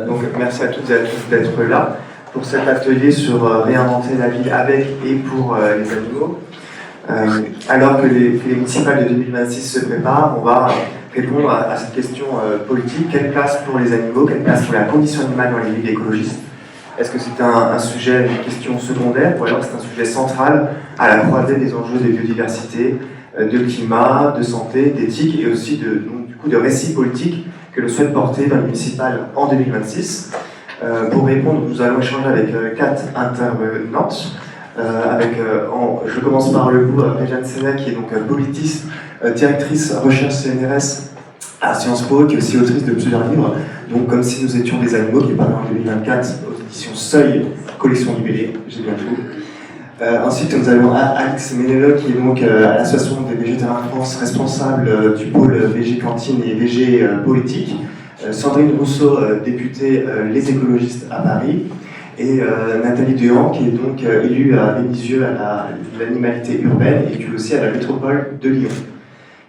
Donc merci à toutes et à tous d'être là pour cet atelier sur réinventer la ville avec et pour les animaux. Alors que les municipales de 2026 se préparent, on va répondre à cette question politique. Quelle place pour les animaux? Quelle place pour la condition animale dans les villes écologistes? Est-ce que c'est un sujet, une question secondaire, ou alors c'est un sujet central à la croisée des enjeux de biodiversité, de climat, de santé, d'éthique et aussi de récits politiques que l'on souhaite porter dans les municipales en 2026? Pour répondre, nous allons échanger avec 4 intervenantes. Je commence par le bout, Réjeanne Sénat, qui est donc politiste, directrice recherche CNRS à Sciences Po, qui est aussi autrice de plusieurs livres, donc Comme si nous étions des animaux, qui est paru en 2024 aux éditions Seuil, collection libellée, j'ai bien tout. Ensuite, nous avons Alix Ménélot, qui est donc à l'Association des végétariens de France, responsable du pôle VG Cantine et VG Politique. Sandrine Rousseau, députée Les Écologistes à Paris. Et Nathalie Dehan, qui est donc élue à Vénissieux à l'animalité urbaine et puis aussi à la métropole de Lyon.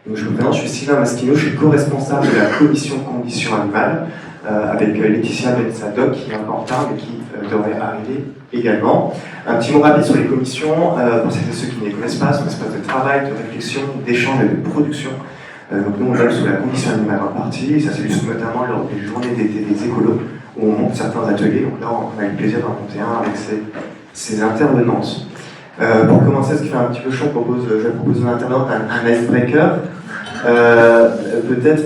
Donc, je me présente, je suis Sylvain Maschino, je suis co-responsable de la commission conditions animales avec Laetitia Bensadoc, qui est un peu en retard mais qui devrait arriver également. Un petit mot rapide sur les commissions, pour celles et ceux qui ne les connaissent pas, c'est un espace de travail, de réflexion, d'échange et de production. Donc nous on donne sur la condition animale en partie, et ça s'illustre notamment lors des journées d'été des écolos, où on monte certains ateliers. Donc là on a eu le plaisir d'en monter un avec ces intervenantes. Pour commencer, ce qui fait un petit peu chaud, je vais proposer une intervenante un icebreaker. Peut-être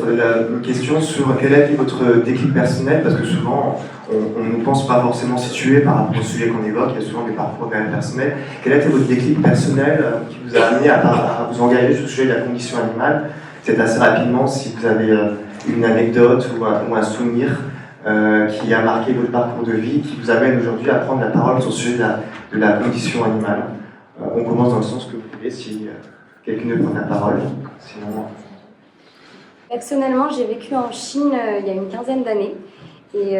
une question sur quel a été votre déclic personnel, parce que souvent on ne pense pas forcément situé par rapport au sujet qu'on évoque, il y a souvent des parcours quand même personnels. Quel a été votre déclic personnel qui vous a amené à vous engager sur le sujet de la condition animale? C'est assez rapidement, si vous avez une anecdote ou un souvenir qui a marqué votre parcours de vie, qui vous amène aujourd'hui à prendre la parole sur le sujet de la condition animale. On commence dans le sens que vous voulez, si quelqu'un veut prendre la parole. Sinon... Personnellement, j'ai vécu en Chine il y a une quinzaine d'années. Et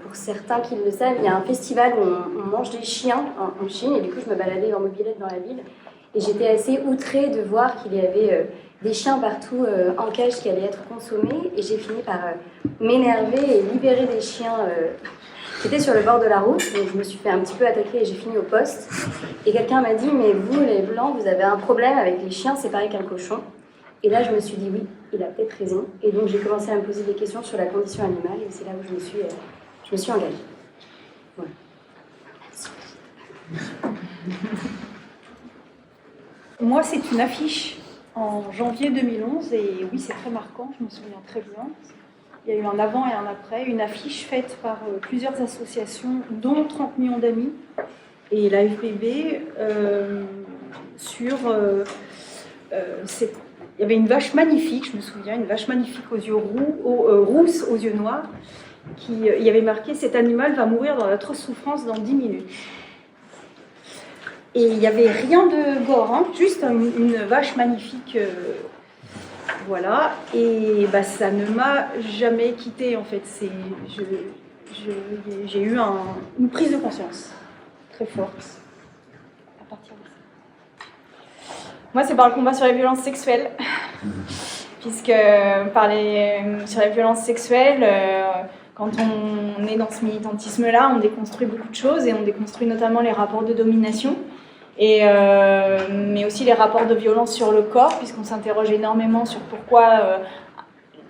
pour certains qui le savent, il y a un festival où on mange des chiens en Chine. Et du coup, je me baladais en mobilette dans la ville. Et j'étais assez outrée de voir qu'il y avait des chiens partout en cage qui allaient être consommés. Et j'ai fini par m'énerver et libérer des chiens qui étaient sur le bord de la route. Donc je me suis fait un petit peu attaquer et j'ai fini au poste. Et quelqu'un m'a dit, mais vous, les Blancs, vous avez un problème avec les chiens, c'est pareil qu'un cochon. Et là, je me suis dit, oui, il a peut-être raison. Et donc j'ai commencé à me poser des questions sur la condition animale. Et c'est là où je me suis engagée. Voilà. Moi, c'est une affiche en janvier 2011, et oui, c'est très marquant, je me souviens très bien. Il y a eu un avant et un après, une affiche faite par plusieurs associations, dont 30 millions d'amis, et la FBB, sur... il y avait une vache magnifique, je me souviens, une vache magnifique aux yeux rousses, aux yeux noirs, il y avait marqué « Cet animal va mourir dans d'atroces souffrances dans 10 minutes ». Et il n'y avait rien de gore, hein, juste une vache magnifique, voilà. Et bah, ça ne m'a jamais quittée, en fait. J'ai eu une prise de conscience très forte à partir de ça. Moi, c'est par le combat sur les violences sexuelles, puisque sur les violences sexuelles, quand on est dans ce militantisme-là, on déconstruit beaucoup de choses, et on déconstruit notamment les rapports de domination. Mais aussi les rapports de violence sur le corps, puisqu'on s'interroge énormément sur pourquoi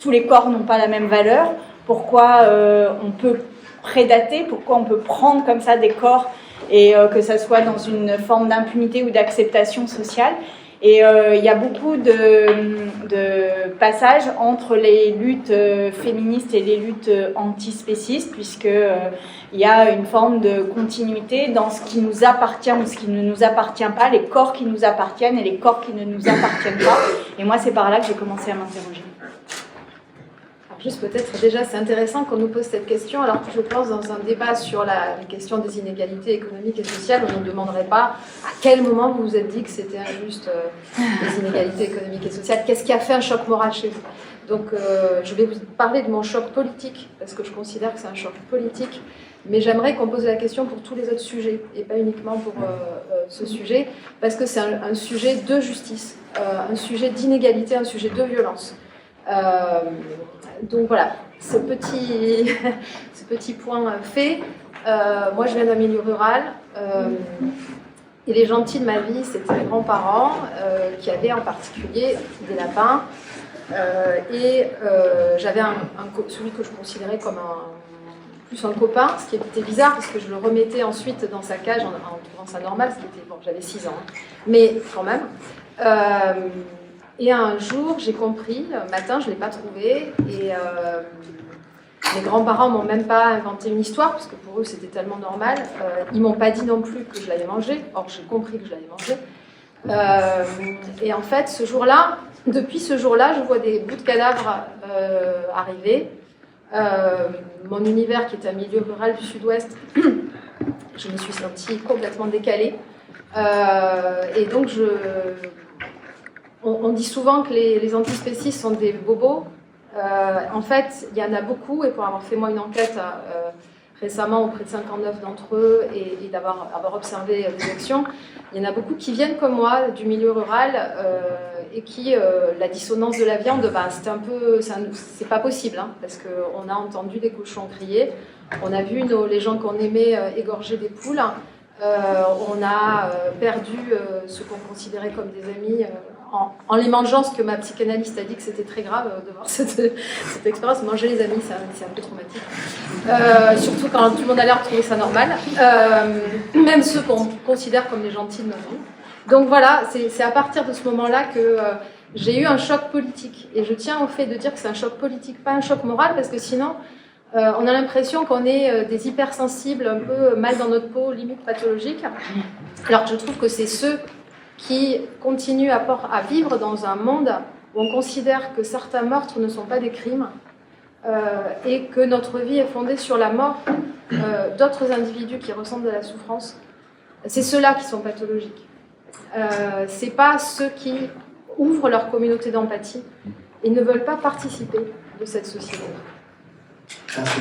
tous les corps n'ont pas la même valeur, pourquoi on peut prédater, pourquoi on peut prendre comme ça des corps et que ça soit dans une forme d'impunité ou d'acceptation sociale. Et il y a beaucoup de passages entre les luttes féministes et les luttes antispécistes, puisque il y a une forme de continuité dans ce qui nous appartient ou ce qui ne nous appartient pas, les corps qui nous appartiennent et les corps qui ne nous appartiennent pas. Et moi, c'est par là que j'ai commencé à m'interroger. Juste peut-être, déjà, c'est intéressant qu'on nous pose cette question, alors que je pense dans un débat sur la question des inégalités économiques et sociales, on ne nous demanderait pas à quel moment vous vous êtes dit que c'était injuste les inégalités économiques et sociales. Qu'est-ce qui a fait un choc moral chez vous? Donc, je vais vous parler de mon choc politique, parce que je considère que c'est un choc politique, mais j'aimerais qu'on pose la question pour tous les autres sujets, et pas uniquement pour ce sujet, parce que c'est un sujet de justice, un sujet d'inégalité, un sujet de violence. Donc voilà, ce petit point fait, moi je viens d'un milieu rural et les gentils de ma vie c'était mes grands-parents qui avaient en particulier des lapins j'avais celui que je considérais comme plus un copain, ce qui était bizarre parce que je le remettais ensuite dans sa cage en trouvant ça normal, j'avais 6 ans, mais quand même. Et un jour, j'ai compris, le matin, je ne l'ai pas trouvé, et mes grands-parents ne m'ont même pas inventé une histoire, parce que pour eux, c'était tellement normal. Ils ne m'ont pas dit non plus que je l'avais mangé, or j'ai compris que je l'avais mangé. Et en fait, depuis ce jour-là, je vois des bouts de cadavres arriver. Mon univers, qui est un milieu rural du sud-ouest, je me suis sentie complètement décalée. Et donc, on dit souvent que les antispécistes sont des bobos. En fait, il y en a beaucoup, et pour avoir fait moi une enquête récemment auprès de 59 d'entre eux et avoir observé des actions, il y en a beaucoup qui viennent comme moi du milieu rural et qui, la dissonance de la viande, c'est pas possible, hein, parce qu'on a entendu des cochons crier, on a vu les gens qu'on aimait égorger des poules, on a perdu ce qu'on considérait comme des amis en les mangeant, ce que ma psychanalyste a dit que c'était très grave de voir cette expérience. Manger les amis, c'est un peu traumatique. Surtout quand tout le monde a l'air de trouver ça normal. Même ceux qu'on considère comme les gentils de notre vie. Donc voilà, c'est à partir de ce moment-là que j'ai eu un choc politique. Et je tiens au fait de dire que c'est un choc politique, pas un choc moral, parce que sinon, on a l'impression qu'on est des hypersensibles, un peu mal dans notre peau, limite pathologiques. Alors que je trouve que c'est ceux qui continuent à vivre dans un monde où on considère que certains meurtres ne sont pas des crimes et que notre vie est fondée sur la mort d'autres individus qui ressentent de la souffrance. C'est ceux-là qui sont pathologiques. C'est pas ceux qui ouvrent leur communauté d'empathie et ne veulent pas participer de cette société. Merci.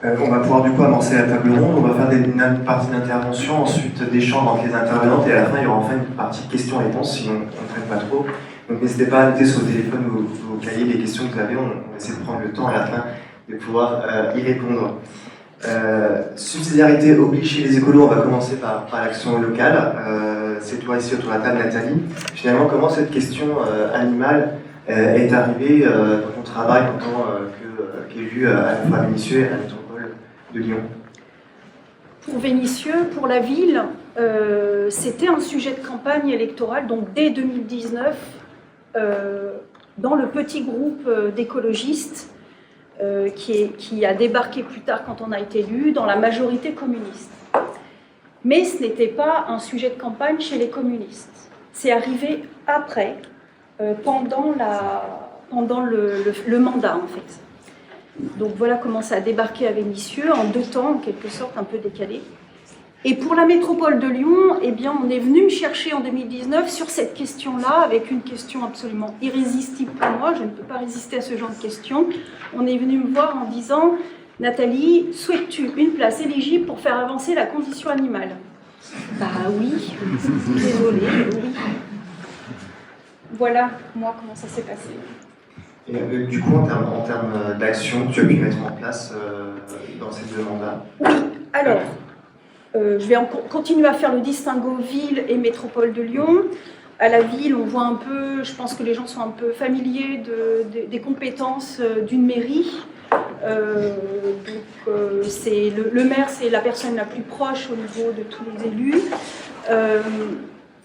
On va pouvoir du coup amorcer la table ronde, on va faire une partie d'intervention, ensuite d'échanges entre les intervenantes et à la fin il y aura enfin une partie questions-réponses, sinon on ne traite pas trop. Donc n'hésitez pas à noter sur le téléphone vos cahiers, les questions que vous avez, on va essayer de prendre le temps à la fin de pouvoir y répondre. Subsidiarité oblige chez les écolos, on va commencer par l'action locale. C'est toi ici autour de la table, Nathalie. Finalement, comment cette question animale est arrivée dans ton travail en tant qu'élu à la fois à Vénissieux et à la métropole de Lyon? Pour Vénissieux, pour la ville, c'était un sujet de campagne électorale, donc dès 2019, dans le petit groupe d'écologistes qui a débarqué plus tard quand on a été élu, dans la majorité communiste. Mais ce n'était pas un sujet de campagne chez les communistes. C'est arrivé après, pendant le mandat en fait. Donc voilà comment ça a débarqué à Vénissieux, en 2 temps, en quelque sorte, un peu décalé. Et pour la métropole de Lyon, eh bien, on est venu me chercher en 2019 sur cette question-là, avec une question absolument irrésistible pour moi. Je ne peux pas résister à ce genre de questions. On est venu me voir en disant « Nathalie, souhaites-tu une place éligible pour faire avancer la condition animale ?» Bah oui, désolée, oui. Voilà, moi, comment ça s'est passé. Et du coup, en termes d'action que tu as pu mettre en place dans ces 2 mandats? Oui, alors, je vais continuer à faire le distinguo ville et métropole de Lyon. À la ville, on voit un peu, je pense que les gens sont un peu familiers des compétences d'une mairie. Le maire, c'est la personne la plus proche au niveau de tous les élus.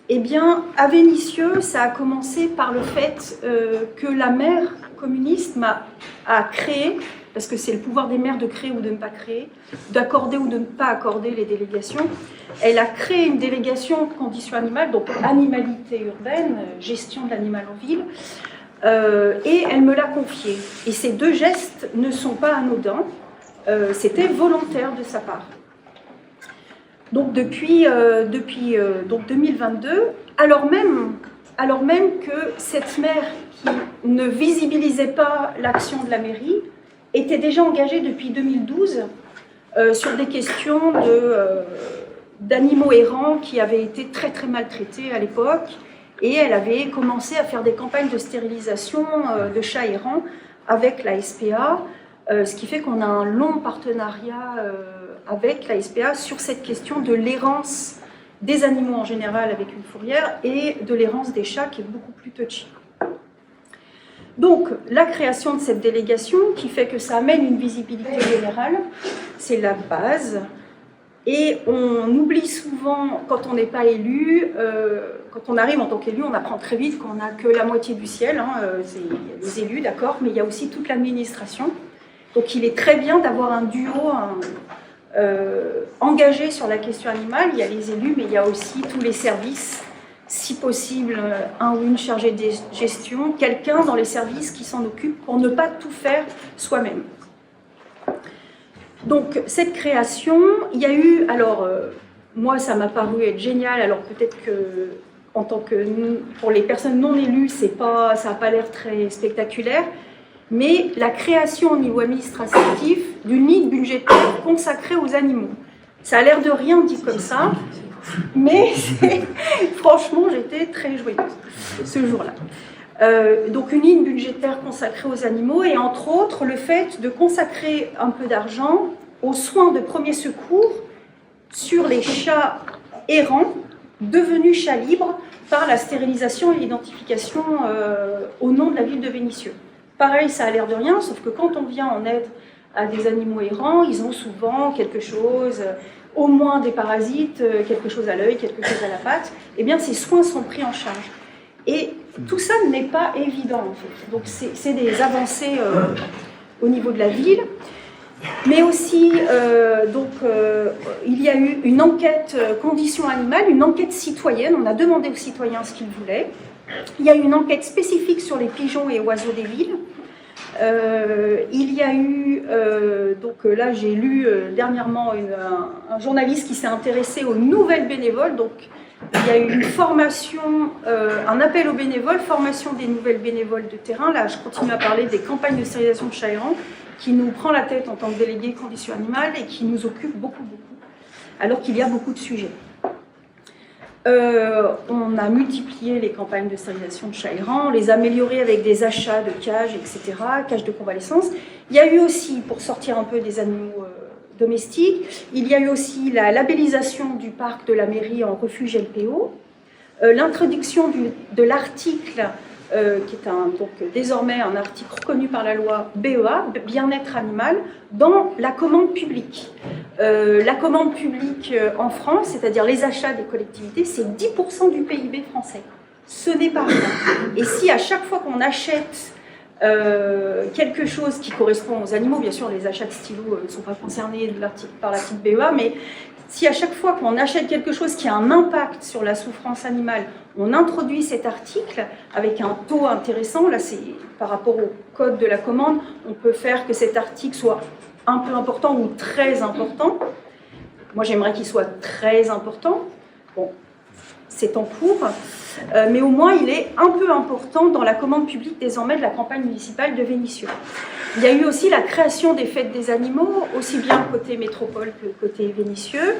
Eh bien, à Vénissieux, ça a commencé par le fait que la maire communiste a créé, parce que c'est le pouvoir des maires de créer ou de ne pas créer, d'accorder ou de ne pas accorder les délégations. Elle a créé une délégation conditions animales, donc animalité urbaine, gestion de l'animal en ville, et elle me l'a confiée. Et ces 2 gestes ne sont pas anodins, c'était volontaire de sa part. Donc depuis 2022, alors même que cette maire qui ne visibilisait pas l'action de la mairie était déjà engagée depuis 2012 sur des questions d'animaux errants qui avaient été très très maltraités à l'époque et elle avait commencé à faire des campagnes de stérilisation de chats errants avec la SPA, ce qui fait qu'on a un long partenariat avec la SPA sur cette question de l'errance des animaux en général avec une fourrière et de l'errance des chats qui est beaucoup plus touchy. Donc, la création de cette délégation qui fait que ça amène une visibilité générale, c'est la base. Et on oublie souvent, quand on n'est pas élu, quand on arrive en tant qu'élu, on apprend très vite qu'on n'a que la moitié du ciel. Hein, il y a les élus, d'accord, mais il y a aussi toute l'administration. Donc, il est très bien d'avoir un duo engagé sur la question animale. Il y a les élus, mais il y a aussi tous les services. Si possible, un ou une chargée de gestion, quelqu'un dans les services qui s'en occupe pour ne pas tout faire soi-même. Donc, cette création, il y a eu, alors, moi, ça m'a paru être génial, alors peut-être que, en tant que, pour les personnes non élues, ça n'a pas l'air très spectaculaire, mais la création au niveau administratif d'une ligne budgétaire consacrée aux animaux. Ça a l'air de rien dit comme ça, mais franchement, j'étais très joyeuse ce jour-là. Donc une ligne budgétaire consacrée aux animaux et entre autres le fait de consacrer un peu d'argent aux soins de premier secours sur les chats errants devenus chats libres par la stérilisation et l'identification au nom de la ville de Vénissieux. Pareil, ça a l'air de rien, sauf que quand on vient en aide à des animaux errants, ils ont souvent quelque chose, au moins des parasites, quelque chose à l'œil, quelque chose à la patte. Eh bien, ces soins sont pris en charge. Et tout ça n'est pas évident, en fait. Donc, c'est des avancées au niveau de la ville. Mais aussi, il y a eu une enquête conditions animales, une enquête citoyenne. On a demandé aux citoyens ce qu'ils voulaient. Il y a eu une enquête spécifique sur les pigeons et oiseaux des villes. Il y a eu, là j'ai lu dernièrement un journaliste qui s'est intéressé aux nouvelles bénévoles. Donc il y a eu une formation, un appel aux bénévoles, formation des nouvelles bénévoles de terrain. Là je continue à parler des campagnes de stérilisation de chats errants qui nous prend la tête en tant que délégué conditions animales et qui nous occupe beaucoup, alors qu'il y a beaucoup de sujets. On a multiplié les campagnes de stérilisation de chats errants, on les a améliorées avec des achats de cages, etc., cages de convalescence. Il y a eu aussi, pour sortir un peu des animaux domestiques, il y a eu aussi la labellisation du parc de la mairie en refuge LPO, l'introduction de l'article, qui est désormais un article reconnu par la loi BEA, bien-être animal, dans la commande publique. La commande publique en France, c'est-à-dire les achats des collectivités, c'est 10% du PIB français. Ce n'est pas rien. Et si à chaque fois qu'on achète quelque chose qui correspond aux animaux, bien sûr les achats de stylos ne sont pas concernés par l'article BEA, mais si à chaque fois qu'on achète quelque chose qui a un impact sur la souffrance animale, on introduit cet article avec un taux intéressant, là c'est par rapport au code de la commande, on peut faire que cet article soit un peu important ou très important. Moi j'aimerais qu'il soit très important. Bon, c'est en cours, mais au moins il est un peu important dans la commande publique désormais de la campagne municipale de Vénissieux. Il y a eu aussi la création des fêtes des animaux, aussi bien côté métropole que côté Vénissieux,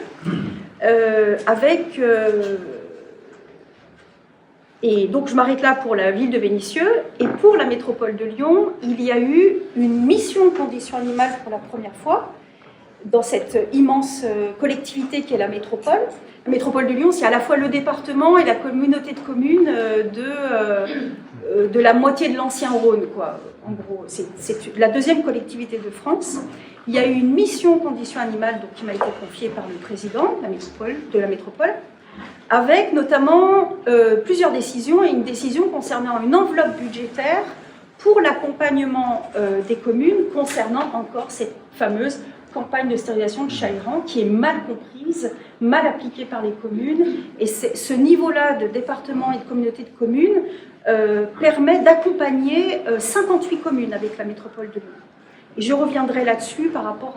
et donc je m'arrête là pour la ville de Vénissieux, et pour la métropole de Lyon, il y a eu une mission conditions animales pour la première fois, dans cette immense collectivité qui est la métropole. La métropole de Lyon, c'est à la fois le département et la communauté de communes de la moitié de l'ancien Rhône, quoi. En gros, c'est la deuxième collectivité de France. Il y a eu une mission conditions animales donc, qui m'a été confiée par le président de la métropole, avec notamment plusieurs décisions et une décision concernant une enveloppe budgétaire pour l'accompagnement des communes concernant encore cette fameuse campagne de stérilisation de chats errants qui est mal comprise, mal appliquée par les communes. Et ce niveau-là de département et de communauté de communes permet d'accompagner 58 communes avec la métropole de Lyon. Et je reviendrai là-dessus par rapport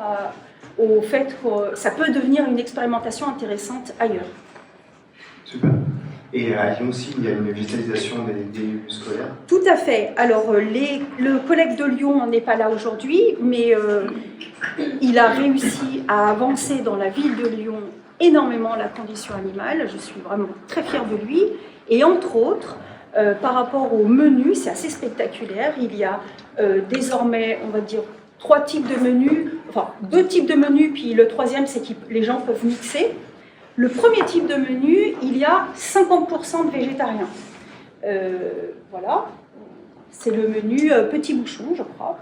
au fait que ça peut devenir une expérimentation intéressante ailleurs. Super. Et à Lyon aussi, il y a une végétalisation des lieux scolaires. Tout à fait. Alors, le collègue de Lyon n'est pas là aujourd'hui, mais il a réussi à avancer dans la ville de Lyon énormément la condition animale. Je suis vraiment très fière de lui. Et entre autres, par rapport au menu, c'est assez spectaculaire. Il y a désormais, on va dire, 3 types de menus, enfin 2 types de menus, puis le troisième, c'est que les gens peuvent mixer. Le premier type de menu, il y a 50% de végétariens. Voilà, c'est le menu petit bouchon, je crois.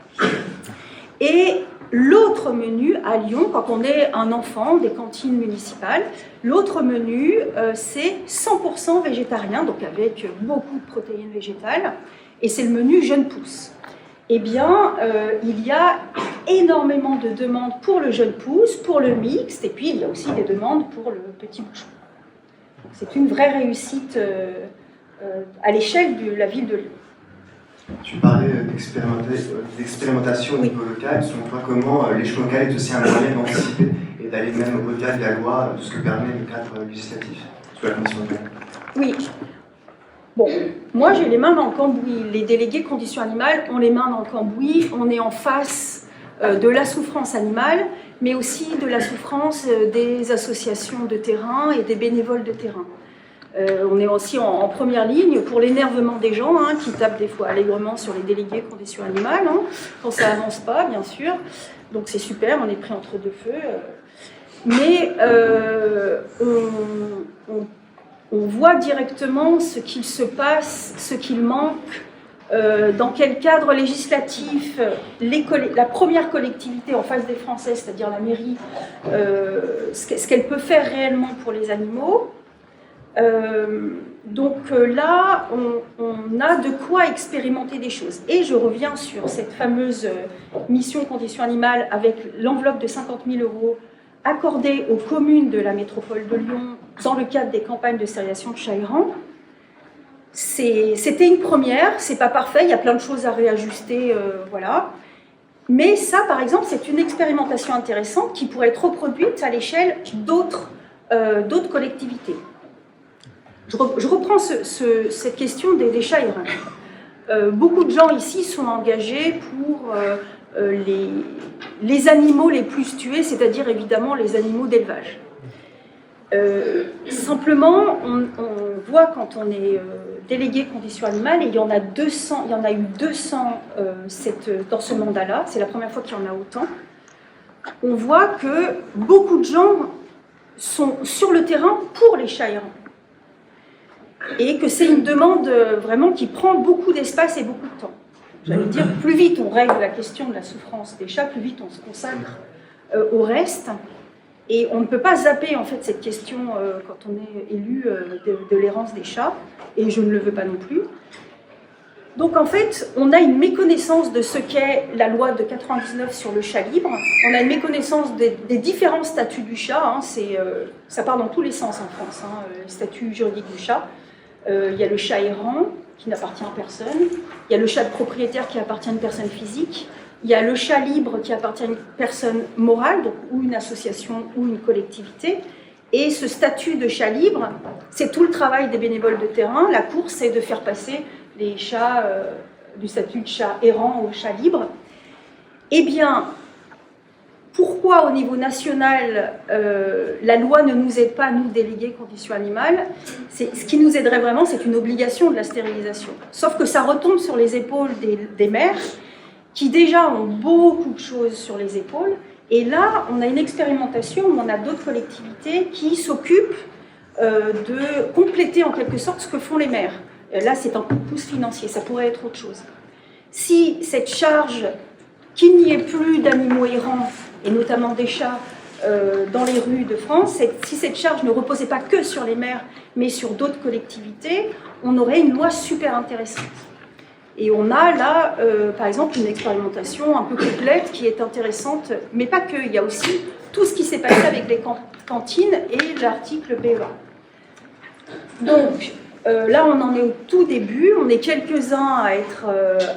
Et l'autre menu à Lyon, quand on est un enfant des cantines municipales, l'autre menu, c'est 100% végétarien, donc avec beaucoup de protéines végétales, et c'est le menu jeune pousse. Eh bien, il y a énormément de demandes pour le jeune pousse, pour le mixte, et puis il y a aussi des demandes pour le petit bouchon. C'est une vraie réussite à l'échelle de la ville de Lyon. Tu parlais d'expérimentation au niveau local. Selon toi, comment l'échelon local est aussi un moyen d'anticiper et d'aller même au-delà de la loi, de ce que permet le cadre législatif sur la commission locale? Oui. Bon, moi j'ai les mains dans le cambouis. Les délégués conditions animales ont les mains dans le cambouis. On est en face de la souffrance animale, mais aussi de la souffrance des associations de terrain et des bénévoles de terrain. On est aussi en première ligne pour l'énervement des gens qui tapent des fois allègrement sur les délégués conditions animales, quand ça avance pas, bien sûr. Donc c'est super, on est pris entre deux feux. Mais on voit directement ce qu'il se passe, ce qu'il manque, dans quel cadre législatif la première collectivité en face des Français, c'est-à-dire la mairie, ce qu'elle peut faire réellement pour les animaux. Donc là, on a de quoi expérimenter des choses. Et je reviens sur cette fameuse mission conditions animales avec l'enveloppe de 50 000 € accordée aux communes de la métropole de Lyon dans le cadre des campagnes de stérilisation de chats errants. C'était une première, c'est pas parfait, il y a plein de choses à réajuster, voilà. Mais ça, par exemple, c'est une expérimentation intéressante qui pourrait être reproduite à l'échelle d'autres collectivités. Je reprends cette question des chats errants. Beaucoup de gens ici sont engagés pour les animaux les plus tués, c'est-à-dire évidemment les animaux d'élevage. Simplement, on voit quand on est délégué conditions animales, et il y en a eu 200 dans ce mandat-là, c'est la première fois qu'il y en a autant, on voit que beaucoup de gens sont sur le terrain pour les chats errants. Et que c'est une demande vraiment qui prend beaucoup d'espace et beaucoup de temps. J'allais dire, plus vite on règle la question de la souffrance des chats, plus vite on se consacre au reste. Et on ne peut pas zapper en fait cette question quand on est élu de l'errance des chats, et je ne le veux pas non plus. Donc en fait, on a une méconnaissance de ce qu'est la loi de 99 sur le chat libre. On a une méconnaissance des différents statuts du chat. Ça part dans tous les sens en France, le statut juridique du chat. Il y a le chat errant qui n'appartient à personne. Il y a le chat de propriétaire qui appartient à une personne physique. Il y a le chat libre qui appartient à une personne morale, donc ou une association ou une collectivité. Et ce statut de chat libre, c'est tout le travail des bénévoles de terrain. La course, c'est de faire passer les chats du statut de chat errant au chat libre. Eh bien, pourquoi au niveau national, la loi ne nous aide pas, nous, délégués conditions animales? Ce qui nous aiderait vraiment, c'est une obligation de la stérilisation. Sauf que ça retombe sur les épaules des maires, qui déjà ont beaucoup de choses sur les épaules. Et là, on a une expérimentation où on a d'autres collectivités qui s'occupent de compléter en quelque sorte ce que font les maires. Là, c'est un coup de pouce financier, ça pourrait être autre chose. Si cette charge, qu'il n'y ait plus d'animaux errants, et notamment des chats, dans les rues de France, si cette charge ne reposait pas que sur les maires, mais sur d'autres collectivités, on aurait une loi super intéressante. Et on a là, par exemple, une expérimentation un peu complète qui est intéressante, mais pas que. Il y a aussi tout ce qui s'est passé avec les cantines et l'article BEA. Donc, là, on en est au tout début. On est quelques-uns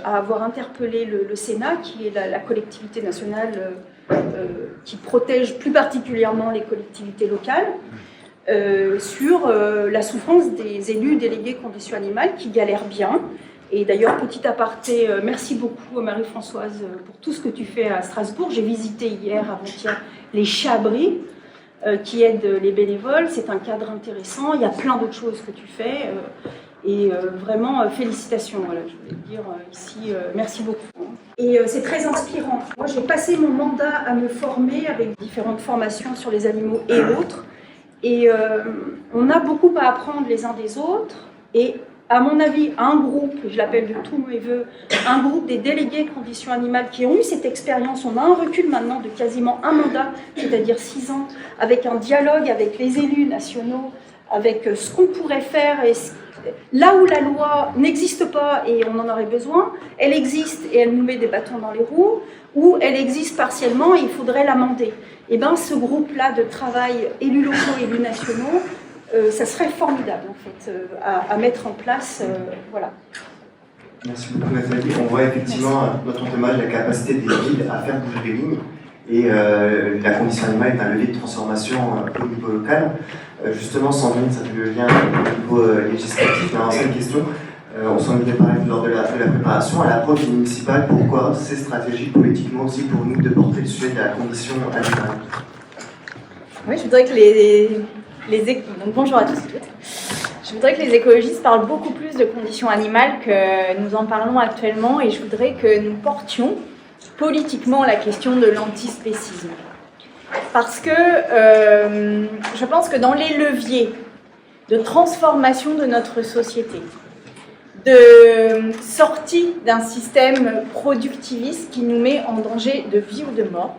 à avoir interpellé le Sénat, qui est la collectivité nationale qui protège plus particulièrement les collectivités locales, sur la souffrance des élus délégués conditions animales qui galèrent bien. Et d'ailleurs, petit aparté, merci beaucoup Marie-Françoise pour tout ce que tu fais à Strasbourg. J'ai visité hier, avant-hier, les chats abris. qui aide les bénévoles. C'est un cadre intéressant. Il y a plein d'autres choses que tu fais. Et vraiment, félicitations. Voilà, je voulais te dire ici, merci beaucoup. Et c'est très inspirant. Moi, j'ai passé mon mandat à me former avec différentes formations sur les animaux et autres. Et on a beaucoup à apprendre les uns des autres. Et à mon avis, un groupe, je l'appelle de tous mes voeux, un groupe des délégués conditions animales qui ont eu cette expérience, on a un recul maintenant de quasiment un mandat, c'est-à-dire 6 ans, avec un dialogue avec les élus nationaux, avec ce qu'on pourrait faire. Et là où la loi n'existe pas et on en aurait besoin, elle existe et elle nous met des bâtons dans les roues, ou elle existe partiellement et il faudrait l'amender. Et bien ce groupe-là de travail, élus locaux, élus nationaux, ça serait formidable en fait à mettre en place. Voilà. Merci beaucoup Nathalie. On voit effectivement dans ton témoignage la capacité des villes à faire bouger les lignes. Et la condition animale est un levier de transformation au niveau local. Justement, Sandrine, ça fait le lien au niveau législatif. Dans l'ancienne question, on s'en était parlé lors de la préparation. À l'approche du municipal, pourquoi c'est stratégique politiquement aussi pour nous de porter le sujet de la condition animale? Oui, je voudrais que donc, bonjour à tous et toutes. Je voudrais que les écologistes parlent beaucoup plus de conditions animales que nous en parlons actuellement, et je voudrais que nous portions politiquement la question de l'antispécisme. Parce que je pense que dans les leviers de transformation de notre société, de sortie d'un système productiviste qui nous met en danger de vie ou de mort,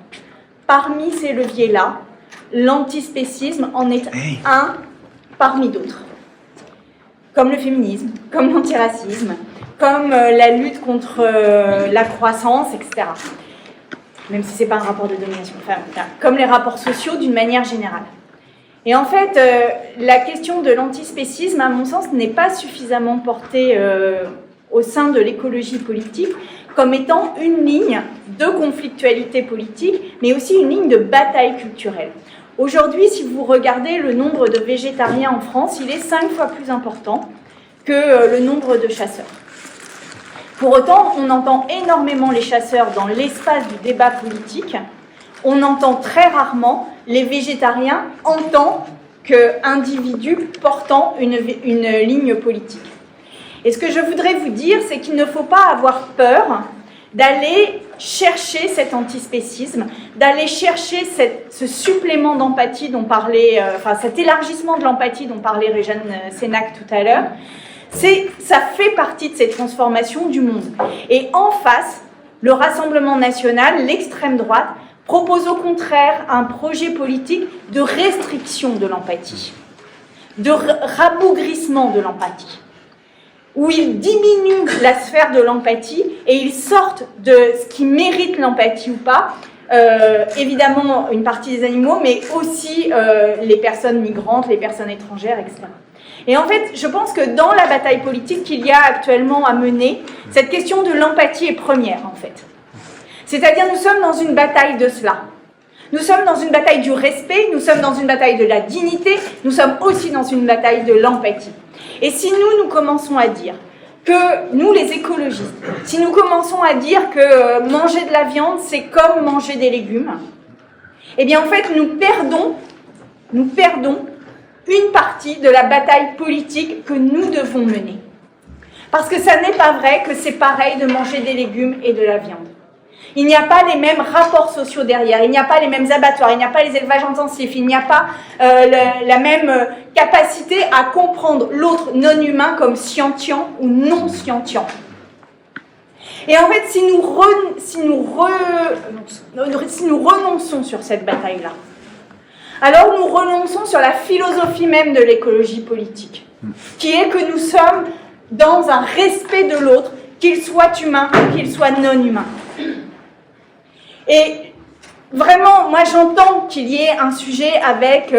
parmi ces leviers-là, l'antispécisme en est un parmi d'autres. Comme le féminisme, comme l'antiracisme, comme la lutte contre la croissance, etc. Même si ce n'est pas un rapport de domination, enfin, comme les rapports sociaux d'une manière générale. Et en fait, la question de l'antispécisme, à mon sens, n'est pas suffisamment portée au sein de l'écologie politique comme étant une ligne de conflictualité politique, mais aussi une ligne de bataille culturelle. Aujourd'hui, si vous regardez le nombre de végétariens en France, il est 5 fois plus important que le nombre de chasseurs. Pour autant, on entend énormément les chasseurs dans l'espace du débat politique. On entend très rarement les végétariens en tant qu'individus portant une ligne politique. Et ce que je voudrais vous dire, c'est qu'il ne faut pas avoir peur d'aller chercher cet antispécisme, d'aller chercher ce supplément d'empathie dont parlait, cet élargissement de l'empathie dont parlait Réjeanne Sénac tout à l'heure. Ça fait partie de cette transformation du monde. Et en face, le Rassemblement national, l'extrême droite, propose au contraire un projet politique de restriction de l'empathie, de rabougrissement de l'empathie, où ils diminuent la sphère de l'empathie et ils sortent de ce qui mérite l'empathie ou pas, évidemment une partie des animaux, mais aussi les personnes migrantes, les personnes étrangères, etc. Et en fait, je pense que dans la bataille politique qu'il y a actuellement à mener, cette question de l'empathie est première, en fait. C'est-à-dire, nous sommes dans une bataille de cela. Nous sommes dans une bataille du respect, nous sommes dans une bataille de la dignité, nous sommes aussi dans une bataille de l'empathie. Et si nous commençons à dire que, nous les écologistes, si nous commençons à dire que manger de la viande, c'est comme manger des légumes, eh bien, en fait, nous perdons une partie de la bataille politique que nous devons mener. Parce que ça n'est pas vrai que c'est pareil de manger des légumes et de la viande. Il n'y a pas les mêmes rapports sociaux derrière, il n'y a pas les mêmes abattoirs, il n'y a pas les élevages intensifs, il n'y a pas la même capacité à comprendre l'autre non-humain comme scientient ou non scientient. Et en fait, si nous renonçons sur cette bataille-là, alors nous renonçons sur la philosophie même de l'écologie politique, qui est que nous sommes dans un respect de l'autre, qu'il soit humain ou qu'il soit non humain. Et vraiment, moi j'entends qu'il y ait un sujet avec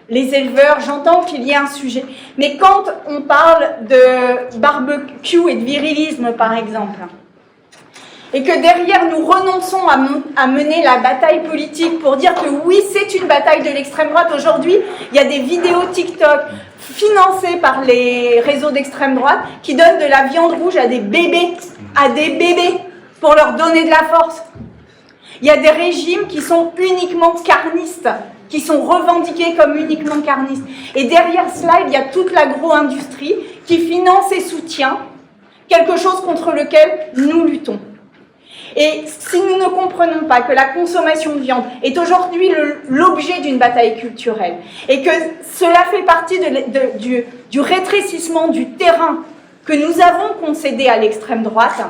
les éleveurs, j'entends qu'il y ait un sujet. Mais quand on parle de barbecue et de virilisme, par exemple, et que derrière nous renonçons à mener la bataille politique pour dire que oui, c'est une bataille de l'extrême droite. Aujourd'hui, il y a des vidéos TikTok financées par les réseaux d'extrême droite qui donnent de la viande rouge à des bébés pour leur donner de la force. Il y a des régimes qui sont uniquement carnistes, qui sont revendiquées comme uniquement carnistes. Et derrière cela, il y a toute l'agro-industrie qui finance et soutient quelque chose contre lequel nous luttons. Et si nous ne comprenons pas que la consommation de viande est aujourd'hui l'objet d'une bataille culturelle et que cela fait partie du rétrécissement du terrain que nous avons concédé à l'extrême droite,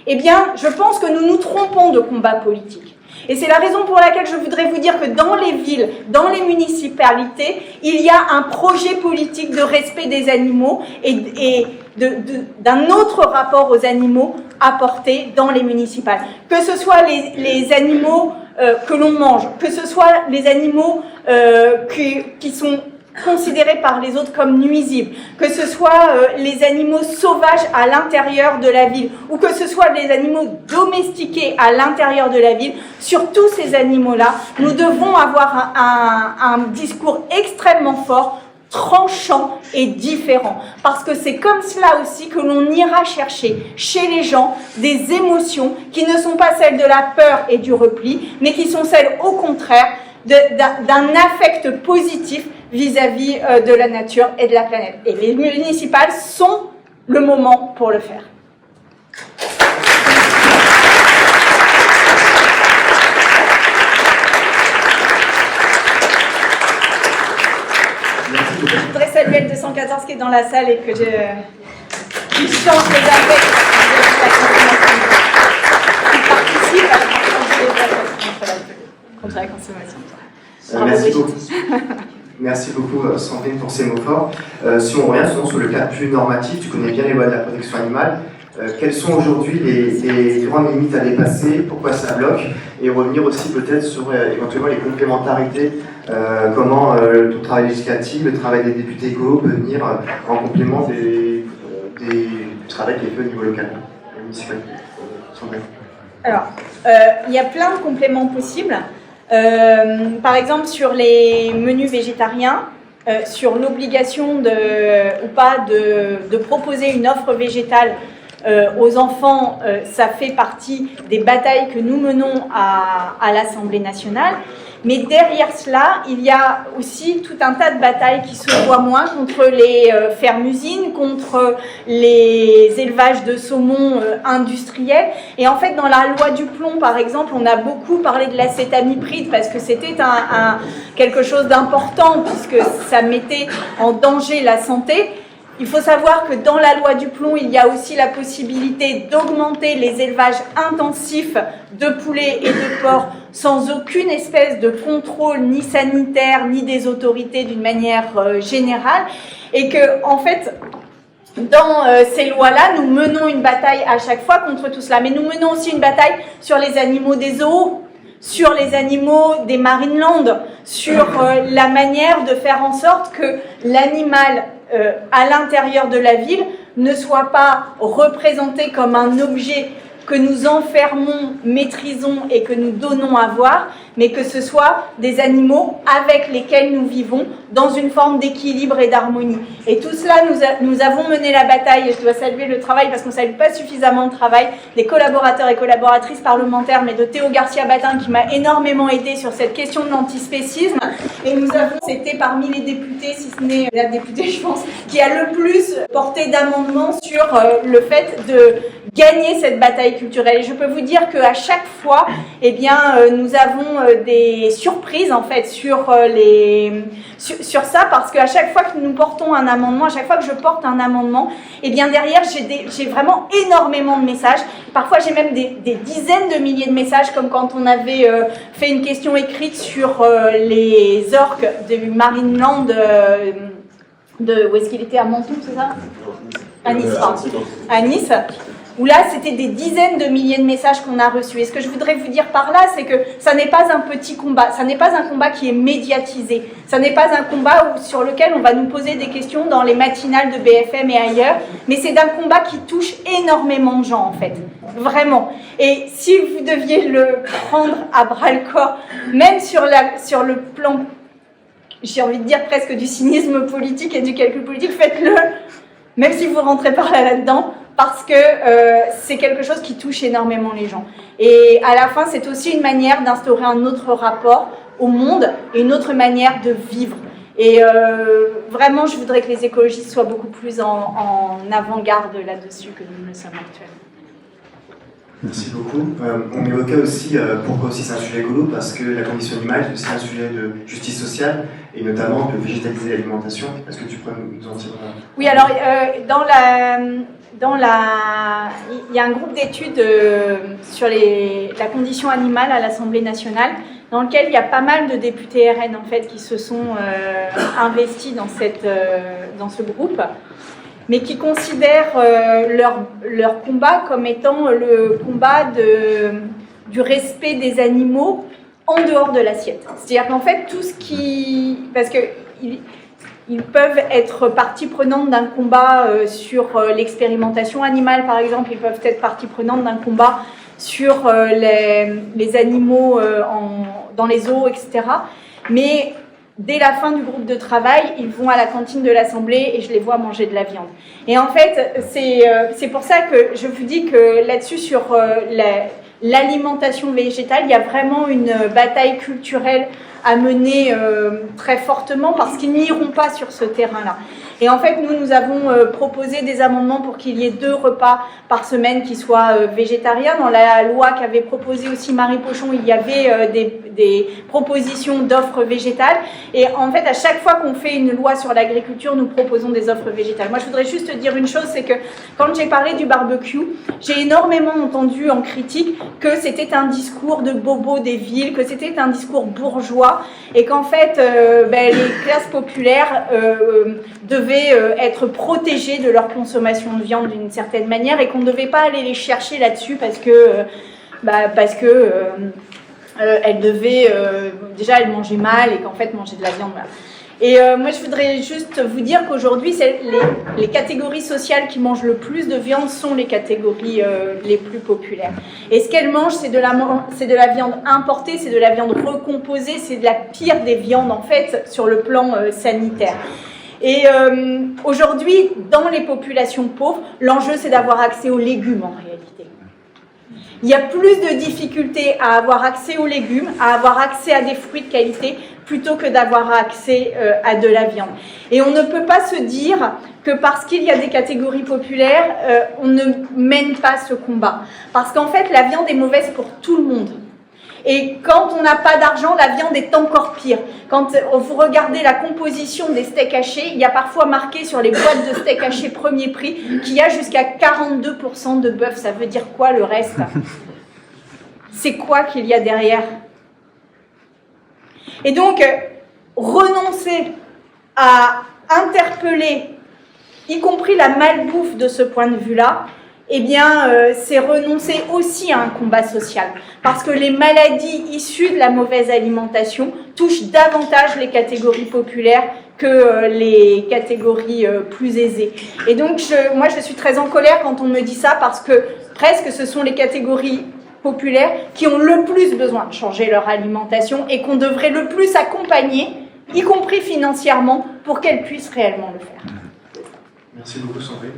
eh bien, je pense que nous nous trompons de combat politique. Et c'est la raison pour laquelle je voudrais vous dire que dans les villes, dans les municipalités, il y a un projet politique de respect des animaux et d'un autre rapport aux animaux apporté dans les municipales. Que ce soit les animaux que l'on mange, que ce soit les animaux qui sont considérés par les autres comme nuisibles, que ce soit les animaux sauvages à l'intérieur de la ville, ou que ce soit les animaux domestiqués à l'intérieur de la ville, sur tous ces animaux-là, nous devons avoir un discours extrêmement fort, tranchant et différent. Parce que c'est comme cela aussi que l'on ira chercher chez les gens des émotions qui ne sont pas celles de la peur et du repli, mais qui sont celles, au contraire, d'un affect positif vis-à-vis de la nature et de la planète. Et les municipales sont le moment pour le faire. Je voudrais saluer le 214 qui est dans la salle et que qui change les affects qui participe à la contre la consommation. Merci beaucoup. Merci beaucoup Sandrine pour ces mots forts. Si on revient souvent sur le cadre plus normatif, tu connais bien les lois de la protection animale. Quelles sont aujourd'hui les grandes limites à dépasser, pourquoi ça bloque, et revenir aussi peut-être sur éventuellement les complémentarités, comment ton travail législatif, le travail des députés écolos peut venir en complément du travail qui est fait au niveau local, municipal. Alors, il y a plein de compléments possibles. Par exemple, sur les menus végétariens, sur l'obligation ou pas de proposer une offre végétale aux enfants, ça fait partie des batailles que nous menons à l'Assemblée nationale. Mais derrière cela, il y a aussi tout un tas de batailles qui se voient moins contre les fermes-usines, contre les élevages de saumon industriels. Et en fait, dans la loi du plomb, par exemple, on a beaucoup parlé de l'acétamipride parce que c'était quelque chose d'important puisque ça mettait en danger la santé. Il faut savoir que dans la loi du plomb, il y a aussi la possibilité d'augmenter les élevages intensifs de poulets et de porcs sans aucune espèce de contrôle ni sanitaire ni des autorités d'une manière générale. Et que, en fait, dans ces lois-là, nous menons une bataille à chaque fois contre tout cela. Mais nous menons aussi une bataille sur les animaux des zoos, sur les animaux des Marineland, sur la manière de faire en sorte que l'animal à l'intérieur de la ville ne soit pas représenté comme un objet que nous enfermons, maîtrisons et que nous donnons à voir, mais que ce soit des animaux avec lesquels nous vivons dans une forme d'équilibre et d'harmonie. Et tout cela, nous avons mené la bataille, et je dois saluer le travail, parce qu'on ne salue pas suffisamment le travail des collaborateurs et collaboratrices parlementaires, mais de Théo Garcia-Batin, qui m'a énormément aidé sur cette question de l'antispécisme. Et nous avons, c'était parmi les députés, si ce n'est la députée, je pense, qui a le plus porté d'amendements sur le fait de gagner cette bataille culturelle. Et je peux vous dire qu'à chaque fois, eh bien, nous avons des surprises en fait sur ça, parce qu'à chaque fois que nous portons un amendement, à chaque fois que je porte un amendement, eh bien derrière j'ai vraiment énormément de messages. Parfois j'ai même des dizaines de milliers de messages, comme quand on avait fait une question écrite sur les orques du Marineland où est-ce qu'il était, à Menton, c'est ça? À Nice, à Nice. Où là, c'était des dizaines de milliers de messages qu'on a reçus. Et ce que je voudrais vous dire par là, c'est que ça n'est pas un petit combat, ça n'est pas un combat qui est médiatisé, ça n'est pas un combat sur lequel on va nous poser des questions dans les matinales de BFM et ailleurs, mais c'est un combat qui touche énormément de gens, en fait, vraiment. Et si vous deviez le prendre à bras-le-corps, même sur le plan, j'ai envie de dire presque du cynisme politique et du calcul politique, faites-le, même si vous ne rentrez pas là-dedans, parce que c'est quelque chose qui touche énormément les gens. Et à la fin, c'est aussi une manière d'instaurer un autre rapport au monde et une autre manière de vivre. Et vraiment, je voudrais que les écologistes soient beaucoup plus en avant-garde là-dessus que nous le sommes actuellement. Merci beaucoup. On évoquait aussi, pourquoi aussi c'est un sujet écolo, parce que la condition animale, c'est aussi un sujet de justice sociale, et notamment de végétaliser l'alimentation. Est-ce que tu pourrais nous en dire Oui, alors, il y a un groupe d'études sur la condition animale à l'Assemblée nationale, dans lequel il y a pas mal de députés RN en fait, qui se sont investis dans ce groupe, mais qui considèrent leur combat comme étant le combat du respect des animaux en dehors de l'assiette. C'est-à-dire qu'en fait, tout ce qui... Parce qu'ils peuvent être partie prenante d'un combat sur l'expérimentation animale, par exemple, ils peuvent être partie prenante d'un combat sur les animaux dans les zoos, etc. Mais dès la fin du groupe de travail, ils vont à la cantine de l'Assemblée et je les vois manger de la viande. Et en fait, c'est pour ça que je vous dis que là-dessus, sur l'alimentation végétale, il y a vraiment une bataille culturelle à mener très fortement parce qu'ils n'iront pas sur ce terrain-là. Et en fait, nous avons proposé des amendements pour qu'il y ait 2 repas par semaine qui soient végétariens. Dans la loi qu'avait proposée aussi Marie Pochon, il y avait des propositions d'offres végétales. Et en fait, à chaque fois qu'on fait une loi sur l'agriculture, nous proposons des offres végétales. Moi, je voudrais juste dire une chose, c'est que quand j'ai parlé du barbecue, j'ai énormément entendu en critique que c'était un discours de bobo des villes, que c'était un discours bourgeois, et qu'en fait, les classes populaires devaient être protégées de leur consommation de viande d'une certaine manière, et qu'on ne devait pas aller les chercher là-dessus parce que elles devaient déjà elles mangeaient mal et qu'en fait manger de la viande. Voilà. Et moi, je voudrais juste vous dire qu'aujourd'hui, les catégories sociales qui mangent le plus de viande sont les catégories les plus populaires. Et ce qu'elles mangent, c'est de la viande importée, c'est de la viande recomposée, c'est de la pire des viandes, en fait, sur le plan sanitaire. Et aujourd'hui, dans les populations pauvres, l'enjeu, c'est d'avoir accès aux légumes, en réalité. Il y a plus de difficultés à avoir accès aux légumes, à avoir accès à des fruits de qualité, plutôt que d'avoir accès à de la viande. Et on ne peut pas se dire que parce qu'il y a des catégories populaires, on ne mène pas ce combat. Parce qu'en fait, la viande est mauvaise pour tout le monde. Et quand on n'a pas d'argent, la viande est encore pire. Quand vous regardez la composition des steaks hachés, il y a parfois marqué sur les boîtes de steaks hachés premier prix qu'il y a jusqu'à 42% de bœuf. Ça veut dire quoi le reste? C'est quoi qu'il y a derrière? Et donc, renoncer à interpeller, y compris la malbouffe de ce point de vue-là, eh bien, c'est renoncer aussi à un combat social. Parce que les maladies issues de la mauvaise alimentation touchent davantage les catégories populaires que les catégories plus aisées. Et donc, moi, je suis très en colère quand on me dit ça, parce que presque ce sont les catégories populaires qui ont le plus besoin de changer leur alimentation et qu'on devrait le plus accompagner, y compris financièrement, pour qu'elles puissent réellement le faire. Merci beaucoup, Sandrine.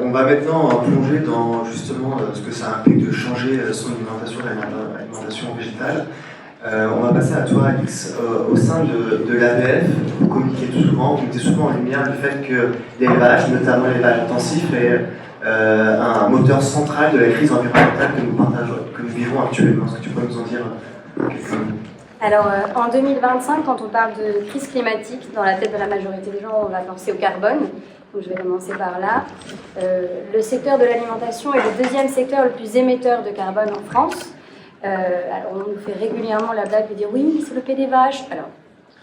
On va maintenant plonger dans justement ce que ça implique de changer son alimentation, l'alimentation végétale. On va passer à toi, Alix. Au sein de l'AVF, vous communiquez souvent, vous mettez souvent en lumière le fait que l'élevage, notamment l'élevage intensif, est un moteur central de la crise environnementale que nous vivons actuellement. Est-ce que tu peux nous en dire quelques mots ? Alors, en 2025, quand on parle de crise climatique, dans la tête de la majorité des gens, on va penser au carbone. Donc, je vais commencer par là. Le secteur de l'alimentation est le deuxième secteur le plus émetteur de carbone en France. Alors, on nous fait régulièrement la blague de dire oui, c'est le P des vaches. Alors,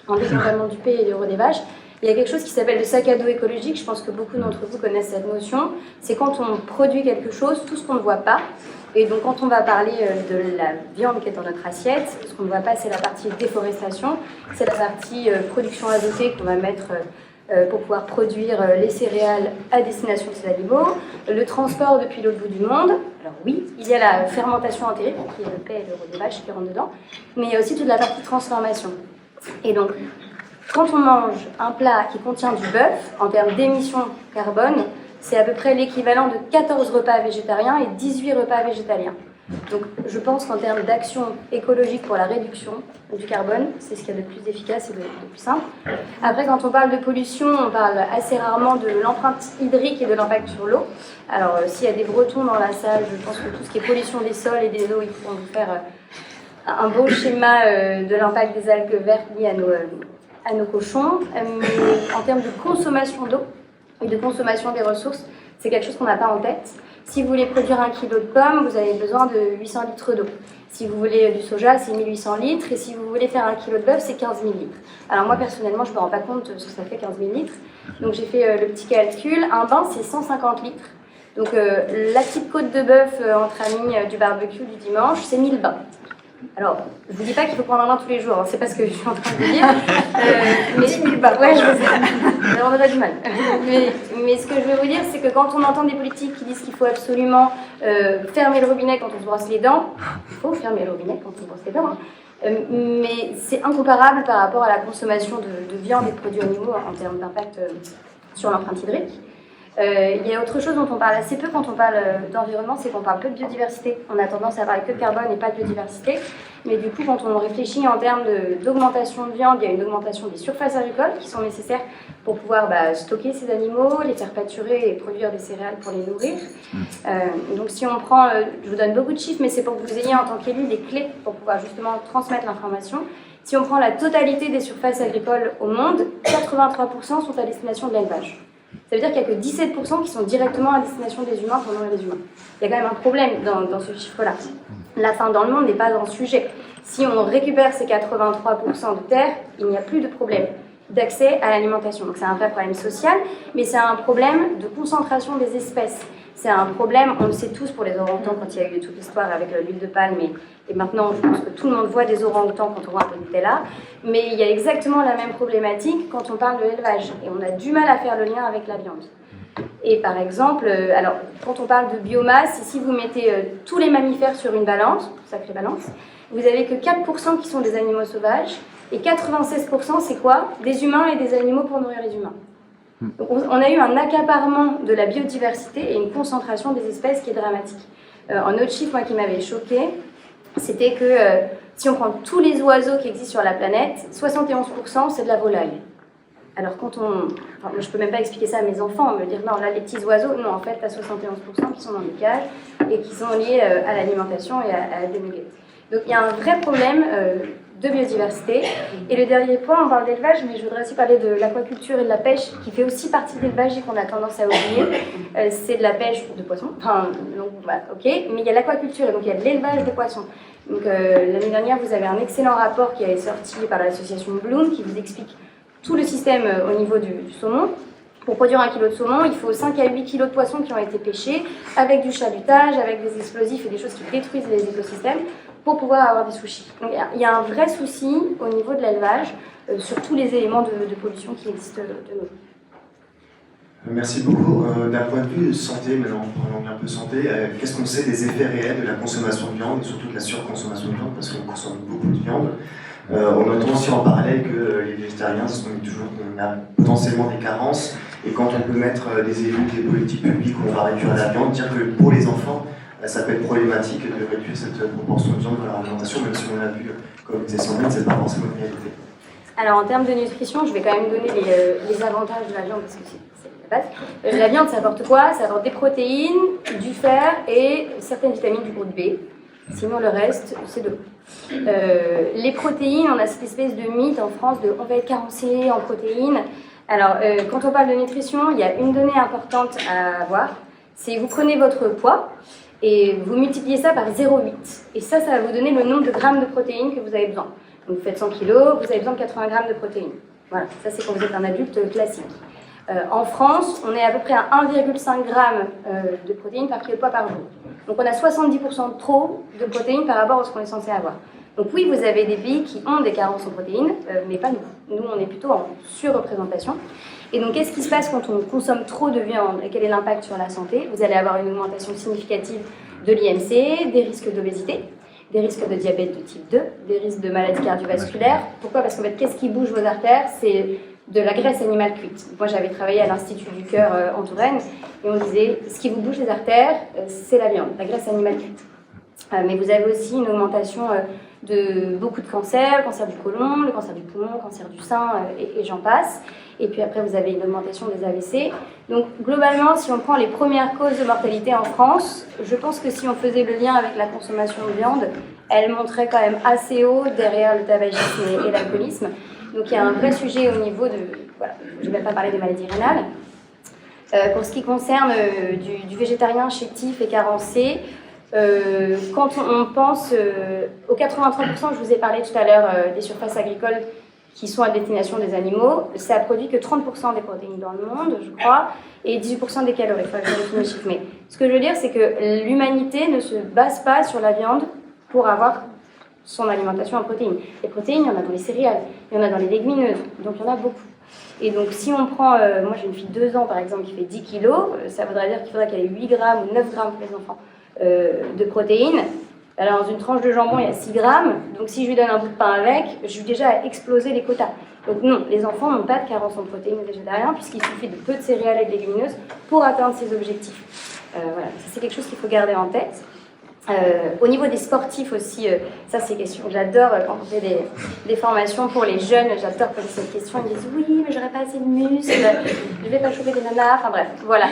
en détournement du P et de l'euro des vaches, il y a quelque chose qui s'appelle le sac à dos écologique. Je pense que beaucoup d'entre vous connaissent cette notion. C'est quand on produit quelque chose, tout ce qu'on ne voit pas. Et donc, quand on va parler de la viande qui est dans notre assiette, ce qu'on ne voit pas, c'est la partie déforestation, c'est la partie production azotée qu'on va mettre pour pouvoir produire les céréales à destination de ces animaux, le transport depuis l'autre bout du monde. Alors oui, il y a la fermentation entérique, qui est le P et l'euro des vaches qui rentrent dedans, mais il y a aussi toute la partie transformation. Et donc, quand on mange un plat qui contient du bœuf, en termes d'émissions carbone, c'est à peu près l'équivalent de 14 repas végétariens et 18 repas végétaliens. Donc je pense qu'en termes d'action écologique pour la réduction du carbone, c'est ce qu'il y a de plus efficace et de plus simple. Après, quand on parle de pollution, on parle assez rarement de l'empreinte hydrique et de l'impact sur l'eau. Alors s'il y a des Bretons dans la salle, je pense que tout ce qui est pollution des sols et des eaux, ils pourront vous faire un beau schéma de l'impact des algues vertes liées à nos cochons. Mais en termes de consommation d'eau et de consommation des ressources, c'est quelque chose qu'on n'a pas en tête. Si vous voulez produire 1 kg de pommes, vous avez besoin de 800 litres d'eau. Si vous voulez du soja, c'est 1800 litres. Et si vous voulez faire 1 kg de bœuf, c'est 15 000 litres. Alors moi, personnellement, je ne me rends pas compte de ce que ça fait 15 000 litres. Donc j'ai fait le petit calcul. Un bain, c'est 150 litres. Donc la petite côte de bœuf entre amis du barbecue du dimanche, c'est 1000 bains. Alors, je vous dis pas qu'il faut prendre un bain tous les jours, hein, c'est pas ce que je suis en train de dire. Mais 10 000 bains, ouais, on aurait du mal. Mais ce que je veux vous dire, c'est que quand on entend des politiques qui disent qu'il faut absolument fermer le robinet quand on se brosse les dents, il faut fermer le robinet quand on se brosse les dents. Hein. Mais c'est incomparable par rapport à la consommation de viande et de produits animaux en termes d'impact sur l'empreinte hydrique. Il y a autre chose dont on parle assez peu quand on parle d'environnement, c'est qu'on parle peu de biodiversité. On a tendance à parler que de carbone et pas de biodiversité. Mais du coup, quand on réfléchit en termes d'augmentation de viande, il y a une augmentation des surfaces agricoles qui sont nécessaires pour pouvoir stocker ces animaux, les faire pâturer et produire des céréales pour les nourrir. Donc si on prend, je vous donne beaucoup de chiffres, mais c'est pour que vous ayez en tant qu'élu des clés pour pouvoir justement transmettre l'information. Si on prend la totalité des surfaces agricoles au monde, 83% sont à destination de l'élevage. Ça veut dire qu'il n'y a que 17% qui sont directement à destination des humains pour nourrir les humains. Il y a quand même un problème dans ce chiffre-là. La faim dans le monde n'est pas un sujet. Si on récupère ces 83% de terre, il n'y a plus de problème d'accès à l'alimentation. Donc c'est un vrai problème social, mais c'est un problème de concentration des espèces. C'est un problème, on le sait tous pour les orang-outans quand il y a eu toute l'histoire avec l'huile de palme, et maintenant je pense que tout le monde voit des orang-outans quand on voit un peu de Nutella, mais il y a exactement la même problématique quand on parle de l'élevage, et on a du mal à faire le lien avec la viande. Et par exemple, alors quand on parle de biomasse, si vous mettez tous les mammifères sur une balance, sacrée balance, vous avez que 4% qui sont des animaux sauvages, et 96% c'est quoi? Des humains et des animaux pour nourrir les humains. Donc on a eu un accaparement de la biodiversité et une concentration des espèces qui est dramatique. Un autre chiffre moi, qui m'avait choqué, c'était que si on prend tous les oiseaux qui existent sur la planète, 71% c'est de la volaille. Alors quand moi, je peux même pas expliquer ça à mes enfants, me dire non, là les petits oiseaux, non, en fait t'as 71% qui sont dans des cages et qui sont liés à l'alimentation et à la dénuguette. Donc il y a un vrai problème de biodiversité. Et le dernier point, on parle d'élevage, mais je voudrais aussi parler de l'aquaculture et de la pêche, qui fait aussi partie de l'élevage et qu'on a tendance à oublier. C'est de la pêche de poissons, ok, mais il y a l'aquaculture, et donc il y a de l'élevage de poissons. Donc l'année dernière, vous avez un excellent rapport qui est sorti par l'association Bloom, qui vous explique tout le système au niveau du saumon. Pour produire 1 kg de saumon, il faut 5 à 8 kg de poissons qui ont été pêchés, avec du chalutage, avec des explosifs et des choses qui détruisent les écosystèmes, pour pouvoir avoir des sushis. Donc il y a un vrai souci au niveau de l'élevage sur tous les éléments de pollution qui existent de nos jours. Merci beaucoup. D'un point de vue santé, maintenant, parlons un peu santé, qu'est-ce qu'on sait des effets réels de la consommation de viande, et surtout de la surconsommation de viande, parce qu'on consomme beaucoup de viande. On entend aussi en parallèle que les végétariens se sont dit toujours qu'on a potentiellement des carences, et quand on peut mettre des élus, des politiques publiques où on va réduire la viande, dire que pour les enfants, ça peut être problématique de réduire cette proportion de viande dans leur alimentation, même si on l'a vu, comme disait Sandrine, c'est pas forcément une réalité. Alors en termes de nutrition, je vais quand même donner les avantages de la viande, parce que c'est la base. La viande, ça apporte quoi? Ça apporte des protéines, du fer et certaines vitamines du groupe B. Sinon, le reste, c'est de l'eau. Les protéines, on a cette espèce de mythe en France de on va être carencé en protéines. Alors, quand on parle de nutrition, il y a une donnée importante à avoir, c'est vous prenez votre poids et vous multipliez ça par 0,8. Et ça va vous donner le nombre de grammes de protéines que vous avez besoin. Donc vous faites 100 kg, vous avez besoin de 80 grammes de protéines. Voilà, ça c'est quand vous êtes un adulte classique. En France, on est à peu près à 1,5 g de protéines par kilo de poids par jour. Donc on a 70% de trop de protéines par rapport à ce qu'on est censé avoir. Donc oui, vous avez des pays qui ont des carences en protéines, mais pas nous. Nous, on est plutôt en surreprésentation. Et donc, qu'est-ce qui se passe quand on consomme trop de viande et quel est l'impact sur la santé? Vous allez avoir une augmentation significative de l'IMC, des risques d'obésité, des risques de diabète de type 2, des risques de maladies cardiovasculaires. Pourquoi? Parce qu'en fait, qu'est-ce qui bouge vos artères? C'est de la graisse animale cuite. Moi, j'avais travaillé à l'Institut du Cœur en Touraine, et on disait, ce qui vous bouge les artères, c'est la viande, la graisse animale cuite. Mais vous avez aussi une augmentation de beaucoup de cancers, le cancer du côlon, le cancer du poumon, le cancer du sein, et j'en passe. Et puis après, vous avez une augmentation des AVC. Donc globalement, si on prend les premières causes de mortalité en France, je pense que si on faisait le lien avec la consommation de viande, elle monterait quand même assez haut derrière le tabagisme et l'alcoolisme. Donc il y a un vrai sujet au niveau de... Voilà, je ne vais même pas parler des maladies rénales. Pour ce qui concerne du végétarien chétif et carencé, quand on pense aux 83%, je vous ai parlé tout à l'heure des surfaces agricoles qui sont à destination des animaux, ça produit que 30% des protéines dans le monde, je crois, et 18% des calories. Il faut que je vérifie mes chiffres. Mais ce que je veux dire, c'est que l'humanité ne se base pas sur la viande pour avoir son alimentation en protéines. Les protéines, il y en a dans les céréales, il y en a dans les légumineuses, donc il y en a beaucoup. Et donc si on prend, moi j'ai une fille de 2 ans par exemple qui fait 10 kilos, ça voudrait dire qu'il faudrait qu'elle ait 8 grammes ou 9 grammes pour les enfants de protéines. Alors dans une tranche de jambon il y a 6 grammes, donc si je lui donne un bout de pain avec, je lui ai déjà explosé les quotas. Donc non, les enfants n'ont pas de carence en protéines végétariennes puisqu'il suffit de peu de céréales et de légumineuses pour atteindre ces objectifs. Voilà, ça c'est quelque chose qu'il faut garder en tête. Au niveau des sportifs aussi, ça c'est question. J'adore quand on fait des formations pour les jeunes, j'adore poser cette question. Ils disent oui, mais j'aurais pas assez de muscles, je vais pas choper des nanas, enfin bref, voilà.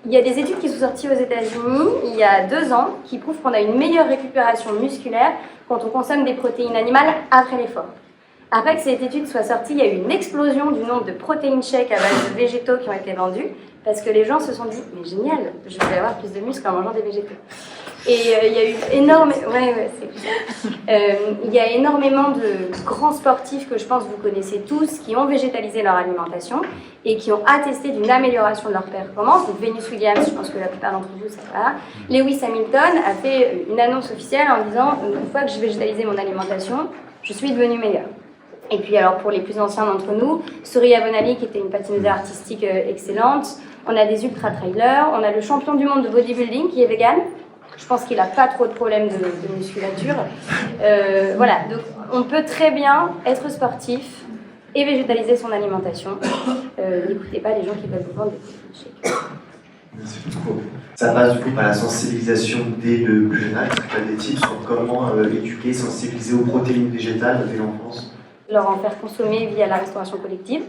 Il y a des études qui sont sorties aux États-Unis il y a 2 ans qui prouvent qu'on a une meilleure récupération musculaire quand on consomme des protéines animales après l'effort. Après que cette étude soit sortie, il y a eu une explosion du nombre de protéines shakes à base de végétaux qui ont été vendus parce que les gens se sont dit « mais génial, je vais avoir plus de muscles en mangeant des végétaux ». Et il y a eu il y a énormément de grands sportifs que je pense vous connaissez tous qui ont végétalisé leur alimentation et qui ont attesté d'une amélioration de leur performance. Donc Venus Williams, je pense que la plupart d'entre vous savent pas. Lewis Hamilton a fait une annonce officielle en disant « une fois que j'ai végétalisé mon alimentation, je suis devenu meilleur ». Et puis alors pour les plus anciens d'entre nous, Surya Bonali qui était une patineuse artistique excellente, on a des ultra-trailers, on a le champion du monde de bodybuilding qui est vegan. Je pense qu'il n'a pas trop de problèmes de musculature. Voilà, donc on peut très bien être sportif et végétaliser son alimentation. N'écoutez pas les gens qui veulent vous vendre des protéines shakes. Merci beaucoup. Ça passe du coup par la sensibilisation dès le plus jeune âge. Tu as des tips sur comment éduquer, sensibiliser aux protéines végétales dès l'enfance? Leur en faire consommer via la restauration collective.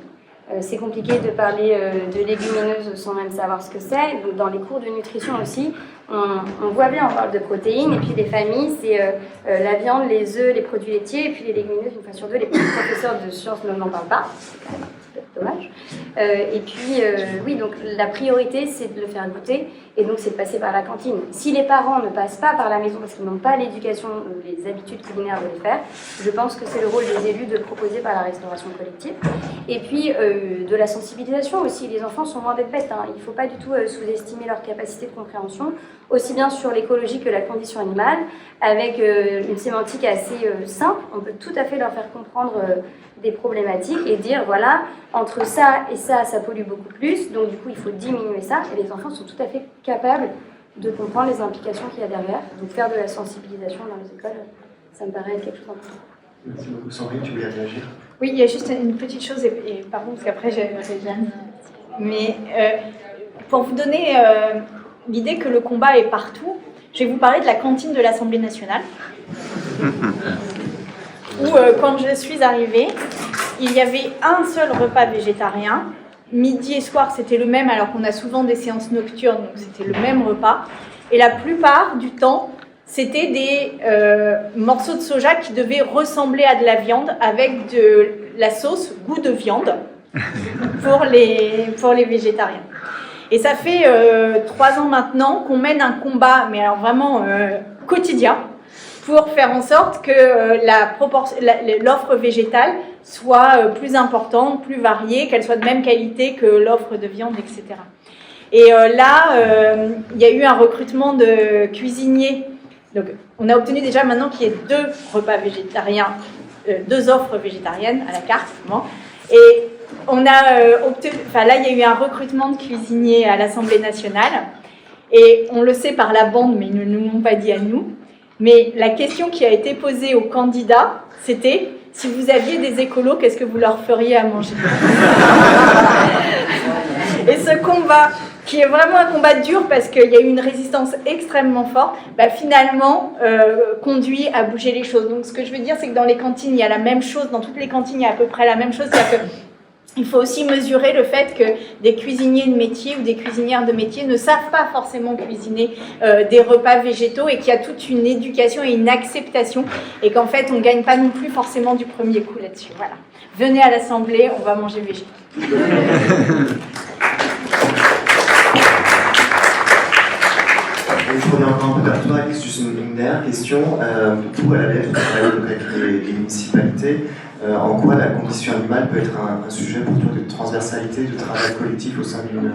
C'est compliqué de parler de légumineuses sans même savoir ce que c'est. Donc dans les cours de nutrition aussi, on voit bien, on parle de protéines, et puis les familles, c'est la viande, les œufs, les produits laitiers, et puis les légumineuses, une fois sur 2, les professeurs de sciences n'en parlent pas. C'est quand même un petit peu dommage. Et puis, oui, donc la priorité, c'est de le faire goûter, et donc c'est de passer par la cantine. Si les parents ne passent pas par la maison parce qu'ils n'ont pas l'éducation ou les habitudes culinaires de le faire, je pense que c'est le rôle des élus de proposer par la restauration collective. Et puis, de la sensibilisation aussi. Les enfants sont loin d'être bêtes. Il ne faut pas du tout sous-estimer leur capacité de compréhension, aussi bien sur l'écologie que la condition animale, avec une sémantique assez simple. On peut tout à fait leur faire comprendre des problématiques et dire, voilà, entre ça et ça, ça pollue beaucoup plus, donc du coup, il faut diminuer ça. Et les enfants sont tout à fait capables de comprendre les implications qu'il y a derrière. Donc faire de la sensibilisation dans les écoles, ça me paraît être quelque chose d'important. Merci beaucoup. Sandrine, tu voulais réagir? Oui, il y a juste une petite chose, et pardon, parce qu'après j'ai Jeanne. Mais pour vous donner l'idée que le combat est partout, je vais vous parler de la cantine de l'Assemblée nationale. Où, quand je suis arrivée, il y avait un seul repas végétarien. Midi et soir, c'était le même, alors qu'on a souvent des séances nocturnes, donc c'était le même repas. Et la plupart du temps, c'était des morceaux de soja qui devaient ressembler à de la viande avec de la sauce goût de viande pour les végétariens. Et ça fait 3 ans maintenant qu'on mène un combat, mais alors vraiment quotidien, pour faire en sorte que l'offre végétale soit plus importante, plus variée, qu'elle soit de même qualité que l'offre de viande, etc. Et là, il y a eu un recrutement de cuisiniers. Donc, on a obtenu déjà maintenant qu'il y ait 2 repas végétariens, 2 offres végétariennes à la carte. Et on a obtenu, là, il y a eu un recrutement de cuisiniers à l'Assemblée nationale. Et on le sait par la bande, mais ils ne nous l'ont pas dit à nous. Mais la question qui a été posée aux candidats, c'était si vous aviez des écolos, qu'est-ce que vous leur feriez à manger? Et ce combat, qui est vraiment un combat dur parce qu'il y a eu une résistance extrêmement forte, finalement conduit à bouger les choses. Donc ce que je veux dire, c'est que dans les cantines, il y a la même chose, dans toutes les cantines, il y a à peu près la même chose, c'est-à-dire qu'il faut aussi mesurer le fait que des cuisiniers de métier ou des cuisinières de métier ne savent pas forcément cuisiner des repas végétaux et qu'il y a toute une éducation et une acceptation et qu'en fait, on ne gagne pas non plus forcément du premier coup là-dessus. Voilà. Venez à l'Assemblée, on va manger végé. Je reviens encore un peu vers toi, Alice, juste une dernière question. Vous, à la LEF, vous travaillez donc avec les municipalités. En quoi la condition animale peut être un sujet pour toi de transversalité, de travail collectif au sein d'une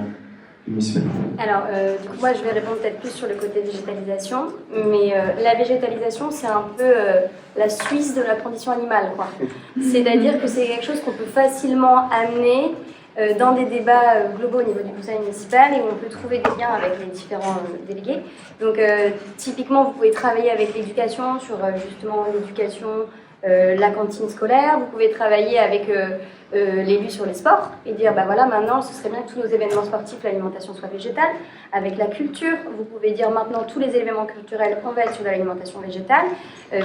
municipalité? Alors, du coup, moi, je vais répondre peut-être plus sur le côté végétalisation, mais la végétalisation, c'est un peu la Suisse de la condition animale, quoi. C'est-à-dire que c'est quelque chose qu'on peut facilement amener dans des débats globaux au niveau du conseil municipal et où on peut trouver des liens avec les différents délégués. Donc, typiquement, vous pouvez travailler avec l'éducation sur justement l'éducation, la cantine scolaire. Vous pouvez travailler avec l'élu sur les sports et dire, bah voilà, maintenant, ce serait bien que tous nos événements sportifs, l'alimentation soit végétale. Avec la culture, vous pouvez dire maintenant, tous les événements culturels, on va être sur de l'alimentation végétale.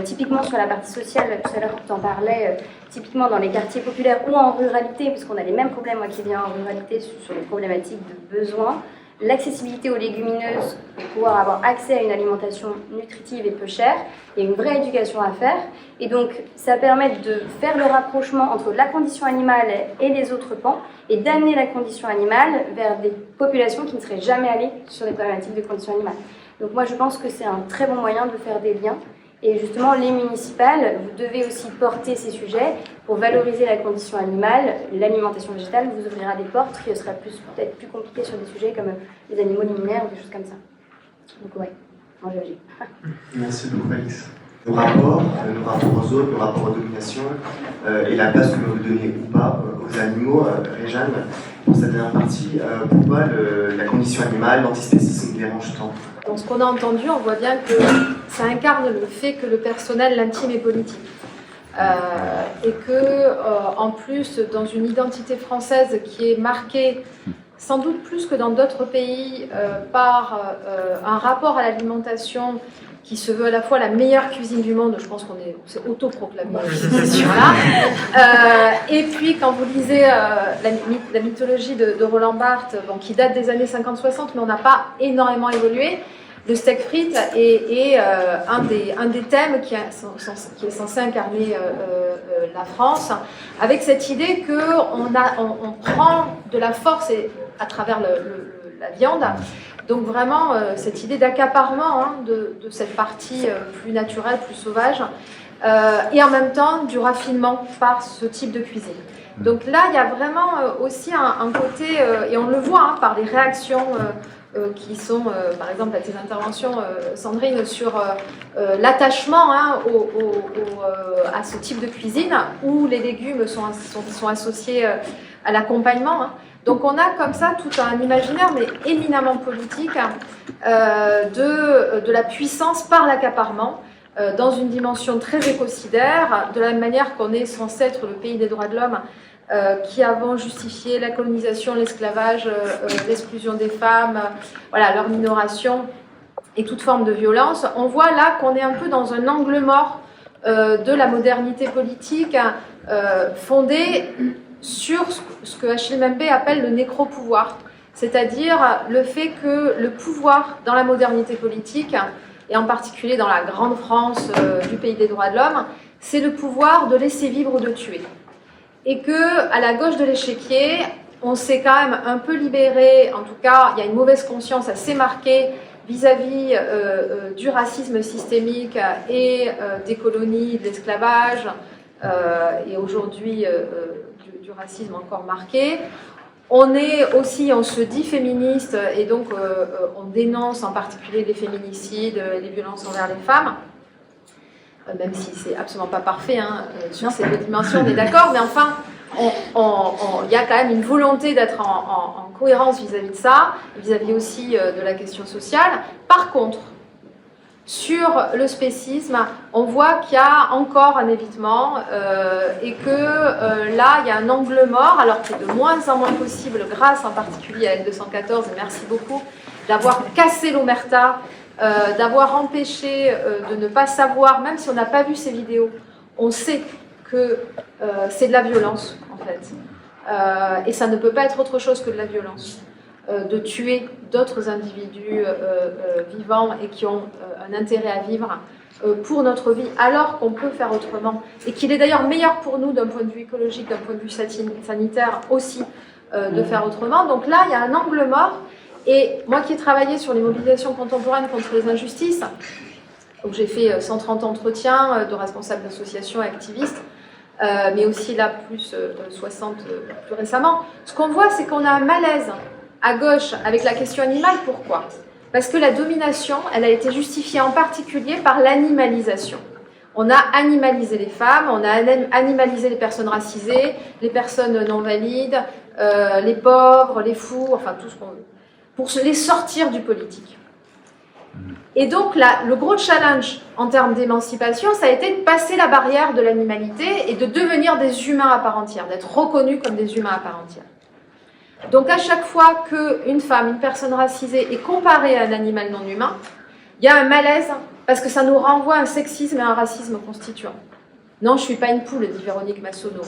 Typiquement, sur la partie sociale, tout à l'heure, tu en parlais, typiquement dans les quartiers populaires ou en ruralité, puisqu'on a les mêmes problèmes, moi qui viens en ruralité, sur les problématiques de besoins. L'accessibilité aux légumineuses pour pouvoir avoir accès à une alimentation nutritive et peu chère. Il y a une vraie éducation à faire. Et donc, ça permet de faire le rapprochement entre la condition animale et les autres pans et d'amener la condition animale vers des populations qui ne seraient jamais allées sur des problématiques de condition animale. Donc moi, je pense que c'est un très bon moyen de faire des liens. Et justement, les municipales, vous devez aussi porter ces sujets pour valoriser la condition animale. L'alimentation végétale vous ouvrira des portes qui sera peut-être plus compliquées sur des sujets comme les animaux liminaires ou des choses comme ça. Donc ouais, manger végé. Merci beaucoup, Alice. Nos rapports aux autres, nos rapports aux dominations et la place que nous donnons ou pas aux animaux. Réjeanne, pour cette dernière partie, pourquoi la condition animale, l'antispécisme dérange tant? Dans ce qu'on a entendu, on voit bien que ça incarne le fait que le personnel, l'intime est politique. Et que, en plus, dans une identité française qui est marquée, sans doute plus que dans d'autres pays, par un rapport à l'alimentation qui se veut à la fois la meilleure cuisine du monde, je pense qu'on s'est autoproclamé cette question-là. Et puis, quand vous lisez la mythologie de Roland Barthes, bon, qui date des années 50-60, mais on n'a pas énormément évolué, le steak frites est un des thèmes qui est censé incarner la France, avec cette idée qu'on prend de la force à travers la viande. Donc vraiment, cette idée d'accaparement de cette partie plus naturelle, plus sauvage, et en même temps du raffinement par ce type de cuisine. Donc là, il y a vraiment aussi un côté, et on le voit par les réactions qui sont, par exemple, à tes interventions, Sandrine, sur l'attachement à ce type de cuisine, où les légumes sont associés à l'accompagnement. Donc on a comme ça tout un imaginaire, mais éminemment politique, de la puissance par l'accaparement, dans une dimension très écocidaire, de la même manière qu'on est censé être le pays des droits de l'homme, qui avons justifié la colonisation, l'esclavage, l'exclusion des femmes, voilà, leur minoration et toute forme de violence. On voit là qu'on est un peu dans un angle mort de la modernité politique, fondée sur ce que Achille Mbembe appelle le nécro-pouvoir, c'est-à-dire le fait que le pouvoir dans la modernité politique, et en particulier dans la grande France du pays des droits de l'homme, c'est le pouvoir de laisser vivre ou de tuer. Et que à la gauche de l'échiquier, on s'est quand même un peu libéré, en tout cas, il y a une mauvaise conscience assez marquée vis-à-vis du racisme systémique et des colonies, de l'esclavage, et aujourd'hui du racisme encore marqué. On se dit féministe et donc on dénonce en particulier les féminicides, les violences envers les femmes. Même si c'est absolument pas parfait sur ces deux dimensions, on est d'accord, mais enfin, il y a quand même une volonté d'être en cohérence vis-à-vis de ça, vis-à-vis aussi de la question sociale. Par contre, sur le spécisme, on voit qu'il y a encore un évitement et que là, il y a un angle mort, alors que c'est de moins en moins possible, grâce en particulier à L214, et merci beaucoup, d'avoir cassé l'omerta, d'avoir empêché de ne pas savoir, même si on n'a pas vu ces vidéos, on sait que c'est de la violence, en fait. Et ça ne peut pas être autre chose que de la violence. De tuer d'autres individus vivants et qui ont un intérêt à vivre pour notre vie, alors qu'on peut faire autrement, et qu'il est d'ailleurs meilleur pour nous d'un point de vue écologique, d'un point de vue sanitaire aussi, de faire autrement. Donc là, il y a un angle mort, et moi qui ai travaillé sur les mobilisations contemporaines contre les injustices, où j'ai fait 130 entretiens de responsables d'associations et activistes, mais aussi là, plus 60 plus récemment, ce qu'on voit, c'est qu'on a un malaise à gauche avec la question animale. Pourquoi ? Parce que la domination, elle a été justifiée en particulier par l'animalisation. On a animalisé les femmes, on a animalisé les personnes racisées, les personnes non valides, les pauvres, les fous, enfin tout ce qu'on veut, pour les sortir du politique. Et donc là, le gros challenge en termes d'émancipation, ça a été de passer la barrière de l'animalité et de devenir des humains à part entière, d'être reconnus comme des humains à part entière. Donc à chaque fois qu'une femme, une personne racisée est comparée à un animal non humain, il y a un malaise parce que ça nous renvoie à un sexisme et à un racisme constituant. Non, je ne suis pas une poule, dit Véronique Massonneau.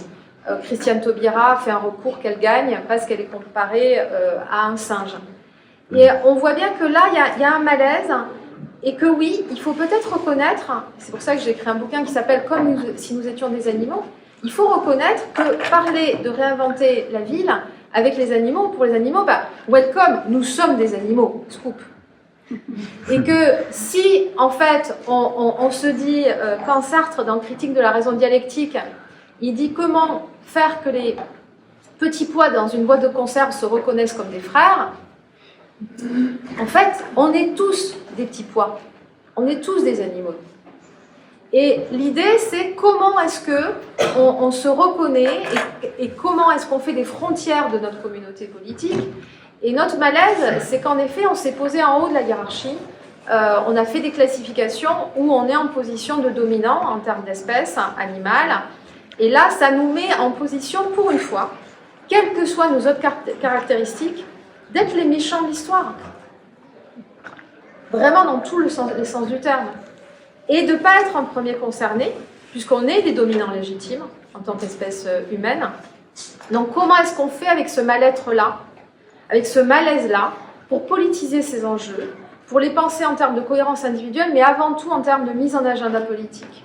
Christiane Taubira fait un recours qu'elle gagne parce qu'elle est comparée à un singe. Et on voit bien que là, il y a un malaise et que oui, il faut peut-être reconnaître, c'est pour ça que j'ai écrit un bouquin qui s'appelle « Comme si nous étions des animaux », il faut reconnaître que parler de réinventer la ville avec les animaux, pour les animaux, welcome, nous sommes des animaux, scoop. Et que si, en fait, on se dit, quand Sartre, dans Critique de la raison dialectique, il dit comment faire que les petits pois dans une boîte de conserve se reconnaissent comme des frères, en fait, on est tous des petits pois, on est tous des animaux. Et l'idée, c'est comment est-ce qu'on se reconnaît et comment est-ce qu'on fait des frontières de notre communauté politique. Et notre malaise, c'est qu'en effet, on s'est posé en haut de la hiérarchie, on a fait des classifications où on est en position de dominant en termes d'espèces animales. Et là, ça nous met en position, pour une fois, quelles que soient nos autres caractéristiques, d'être les méchants de l'histoire. Vraiment dans tous les sens du terme. Et de ne pas être en premier concerné, puisqu'on est des dominants légitimes en tant qu'espèce humaine. Donc comment est-ce qu'on fait avec ce mal-être-là, avec ce malaise-là, pour politiser ces enjeux, pour les penser en termes de cohérence individuelle, mais avant tout en termes de mise en agenda politique.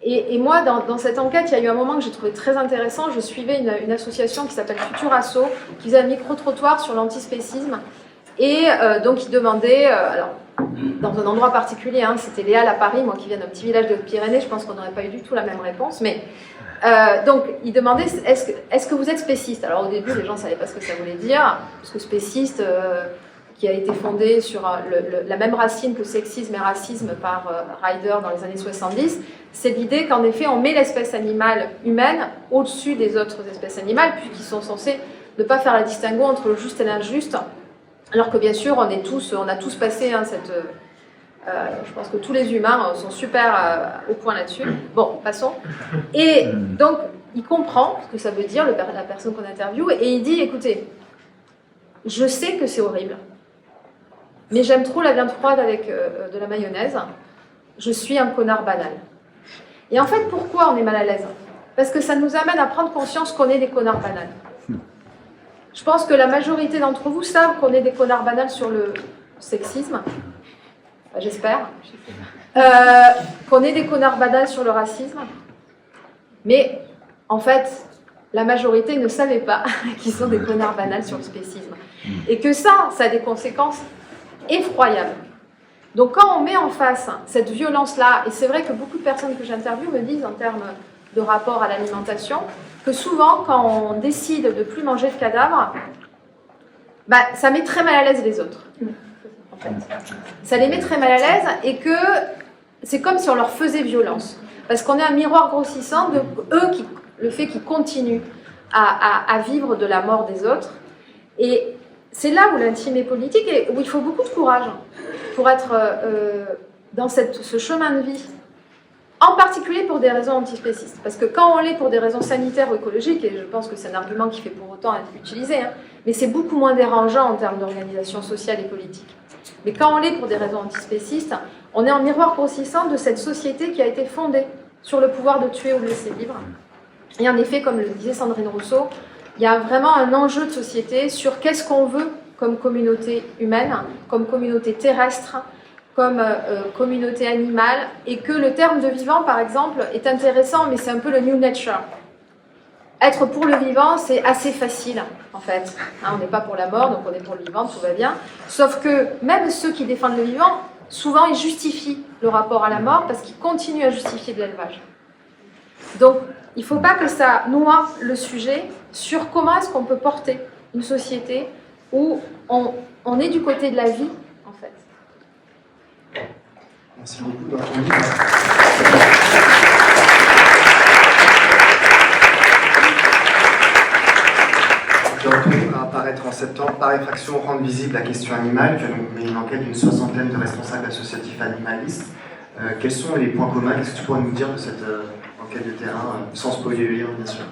Et moi, dans cette enquête, il y a eu un moment que j'ai trouvé très intéressant. Je suivais une association qui s'appelle Futur Asso, qui faisait un micro-trottoir sur l'antispécisme. Et donc, ils demandaient, alors, dans un endroit particulier, hein, c'était Léal à Paris, moi qui viens d'un petit village de Hautes-Pyrénées, je pense qu'on n'aurait pas eu du tout la même réponse. Mais donc, ils demandaient, est-ce que vous êtes spéciste? Alors, au début, les gens ne savaient pas ce que ça voulait dire, parce que spéciste, qui a été fondé sur la même racine que sexisme et racisme par Ryder dans les années 70, c'est l'idée qu'en effet, on met l'espèce animale humaine au-dessus des autres espèces animales, puisqu'ils sont censés ne pas faire la distinguo entre le juste et l'injuste, alors que bien sûr, on a tous passé cette... je pense que tous les humains sont super au point là-dessus. Bon, passons. Et donc, il comprend ce que ça veut dire, la personne qu'on interviewe, et il dit, écoutez, je sais que c'est horrible, mais j'aime trop la viande froide avec de la mayonnaise, je suis un connard banal. Et en fait, pourquoi on est mal à l'aise? Parce que ça nous amène à prendre conscience qu'on est des connards banals. Je pense que la majorité d'entre vous savent qu'on est des connards banals sur le sexisme, enfin, j'espère, qu'on est des connards banals sur le racisme, mais en fait, la majorité ne savait pas qu'ils sont des connards banals sur le spécisme. Et que ça a des conséquences effroyables. Donc quand on met en face cette violence-là, et c'est vrai que beaucoup de personnes que j'interviewe me disent en termes de rapport à l'alimentation, que souvent quand on décide de ne plus manger de cadavres, ça met très mal à l'aise les autres. En fait. Ça les met très mal à l'aise et que c'est comme si on leur faisait violence. Parce qu'on est un miroir grossissant de le fait qu'ils continuent à vivre de la mort des autres. Et c'est là où l'intime est politique et où il faut beaucoup de courage pour être dans ce chemin de vie, en particulier pour des raisons antispécistes. Parce que quand on l'est pour des raisons sanitaires ou écologiques, et je pense que c'est un argument qui fait pour autant être utilisé, hein, mais c'est beaucoup moins dérangeant en termes d'organisation sociale et politique. Mais quand on l'est pour des raisons antispécistes, on est en miroir grossissant de cette société qui a été fondée sur le pouvoir de tuer ou de laisser vivre. Et en effet, comme le disait Sandrine Rousseau, il y a vraiment un enjeu de société sur qu'est-ce qu'on veut comme communauté humaine, comme communauté terrestre, comme communauté animale, et que le terme de vivant, par exemple, est intéressant, mais c'est un peu le new nature. Être pour le vivant, c'est assez facile, en fait. Hein, on n'est pas pour la mort, donc on est pour le vivant, tout va bien. Sauf que même ceux qui défendent le vivant, souvent, ils justifient le rapport à la mort parce qu'ils continuent à justifier de l'élevage. Donc, il ne faut pas que ça noie le sujet sur comment est-ce qu'on peut porter une société où on est du côté de la vie, en fait. Merci beaucoup. Dans ton livre, va apparaître en septembre par effraction rendre visible la question animale. Tu as donc mené une enquête d'une 60aine de responsables associatifs animalistes. Quels sont les points communs? Qu'est-ce que tu pourrais nous dire de cette enquête de terrain, sans spoiler le livre, bien sûr?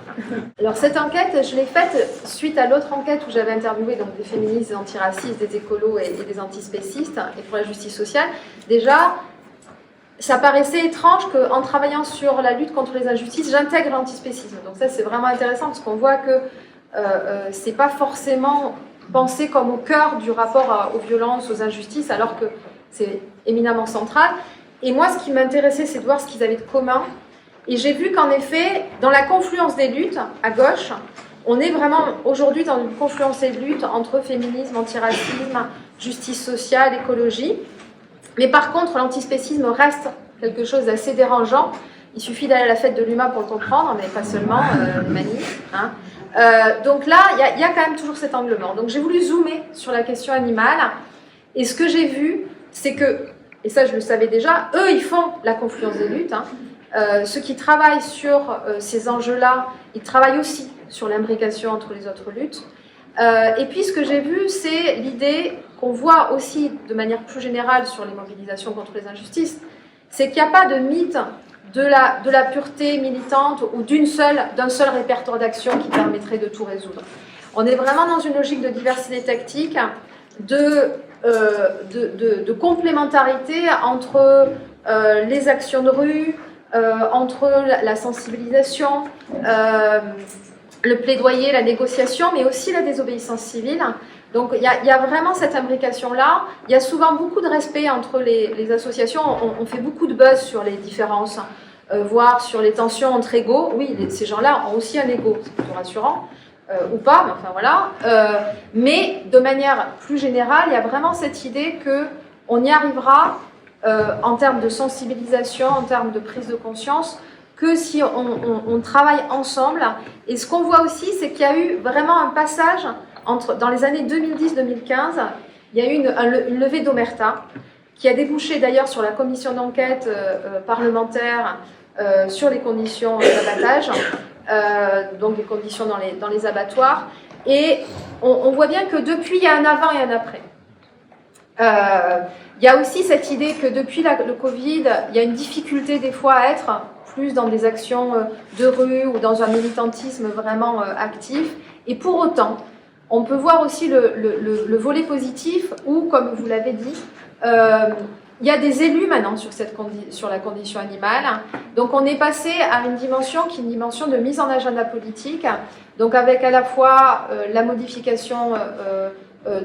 Alors cette enquête, je l'ai faite suite à l'autre enquête où j'avais interviewé donc, des féministes, des antiracistes, des écolos et des antispécistes et pour la justice sociale. Déjà, ça paraissait étrange qu'en travaillant sur la lutte contre les injustices, j'intègre l'antispécisme. Donc ça, c'est vraiment intéressant parce qu'on voit que c'est pas forcément pensé comme au cœur du rapport aux violences, aux injustices, alors que c'est éminemment central. Et moi, ce qui m'intéressait, c'est de voir ce qu'ils avaient de commun. Et j'ai vu qu'en effet, dans la confluence des luttes, à gauche, on est vraiment aujourd'hui dans une confluence des luttes entre féminisme, antiracisme, justice sociale, écologie. Mais par contre, l'antispécisme reste quelque chose d'assez dérangeant. Il suffit d'aller à la fête de l'UMA pour le comprendre, mais pas seulement, les manifs. Hein. Donc là, il y a quand même toujours cet angle mort. Donc j'ai voulu zoomer sur la question animale. Et ce que j'ai vu, c'est que, et ça je le savais déjà, eux ils font la confluence des luttes. Hein. Ceux qui travaillent sur ces enjeux-là, ils travaillent aussi sur l'imbrication entre les autres luttes. Et puis ce que j'ai vu, c'est l'idée qu'on voit aussi de manière plus générale sur les mobilisations contre les injustices, c'est qu'il n'y a pas de mythe de la pureté militante ou d'un seul répertoire d'action qui permettrait de tout résoudre. On est vraiment dans une logique de diversité tactique, de complémentarité entre les actions de rue, entre la sensibilisation, le plaidoyer, la négociation, mais aussi la désobéissance civile. Donc il y a vraiment cette imbrication-là. Il y a souvent beaucoup de respect entre les associations. On fait beaucoup de buzz sur les différences, voire sur les tensions entre égaux. Oui, ces gens-là ont aussi un ego, c'est plutôt rassurant, ou pas, mais enfin voilà. Mais de manière plus générale, il y a vraiment cette idée qu'on y arrivera en termes de sensibilisation, en termes de prise de conscience, que si on travaille ensemble. Et ce qu'on voit aussi, c'est qu'il y a eu vraiment un passage dans les années 2010-2015, il y a eu une levée d'omerta qui a débouché d'ailleurs sur la commission d'enquête parlementaire sur les conditions d'abattage, donc les conditions dans les abattoirs. Et on voit bien que depuis, il y a un avant et un après. Il y a aussi cette idée que depuis le Covid, il y a une difficulté des fois à être plus dans des actions de rue ou dans un militantisme vraiment actif. Et pour autant, on peut voir aussi le volet positif où, comme vous l'avez dit, il y a des élus maintenant sur la condition animale. Donc on est passé à une dimension qui est une dimension de mise en agenda politique, donc avec à la fois la modification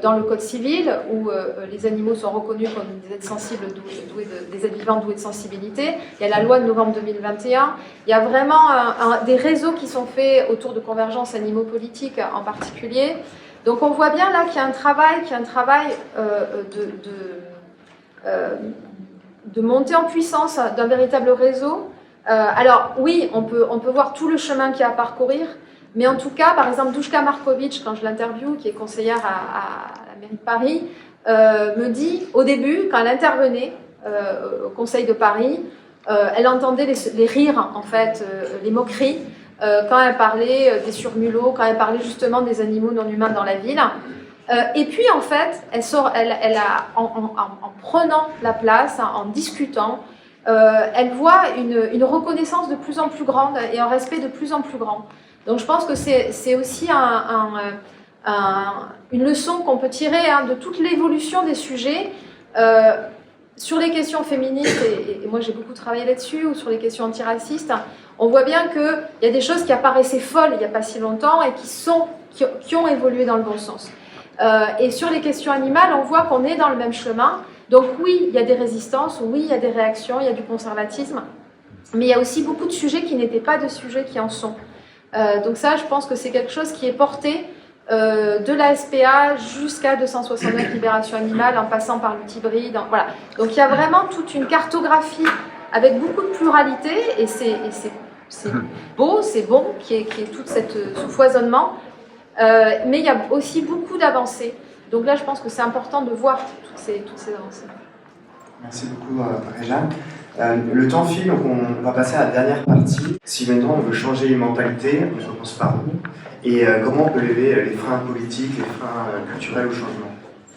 dans le code civil, où les animaux sont reconnus comme des êtres sensibles, des êtres vivants doués de sensibilité. Il y a la loi de novembre 2021. Il y a vraiment des réseaux qui sont faits autour de convergence animaux-politiques en particulier. Donc on voit bien là qu'il y a un travail, de montée en puissance d'un véritable réseau. Alors oui, on peut voir tout le chemin qu'il y a à parcourir. Mais en tout cas, par exemple, Duška Marković, quand je l'interviewe, qui est conseillère à la mairie de Paris, me dit, au début, quand elle intervenait au Conseil de Paris, elle entendait les rires, en fait, les moqueries, quand elle parlait des surmulots, quand elle parlait justement des animaux non humains dans la ville. Et puis en fait, en prenant la place, en discutant, elle voit une reconnaissance de plus en plus grande et un respect de plus en plus grand. Donc je pense que c'est aussi une leçon qu'on peut tirer de toute l'évolution des sujets. Sur les questions féministes, et moi j'ai beaucoup travaillé là-dessus, ou sur les questions antiracistes, on voit bien qu'il y a des choses qui apparaissaient folles il n'y a pas si longtemps et qui ont évolué dans le bon sens. Et sur les questions animales, on voit qu'on est dans le même chemin. Donc oui, il y a des résistances, oui, il y a des réactions, il y a du conservatisme, mais il y a aussi beaucoup de sujets qui n'étaient pas de sujets qui en sont. Donc ça, je pense que c'est quelque chose qui est porté de la SPA jusqu'à 269 libérations animales, en passant par l'outil bride. Voilà. Donc il y a vraiment toute une cartographie avec beaucoup de pluralité, et c'est beau, c'est bon qu'il y ait tout ce foisonnement, mais il y a aussi beaucoup d'avancées. Donc là, je pense que c'est important de voir toutes ces avancées. Merci beaucoup, Réjeanne. Le temps file, donc on va passer à la dernière partie. Si maintenant on veut changer les mentalités, on commence par où? Et comment on peut lever les freins politiques, les freins culturels au changement?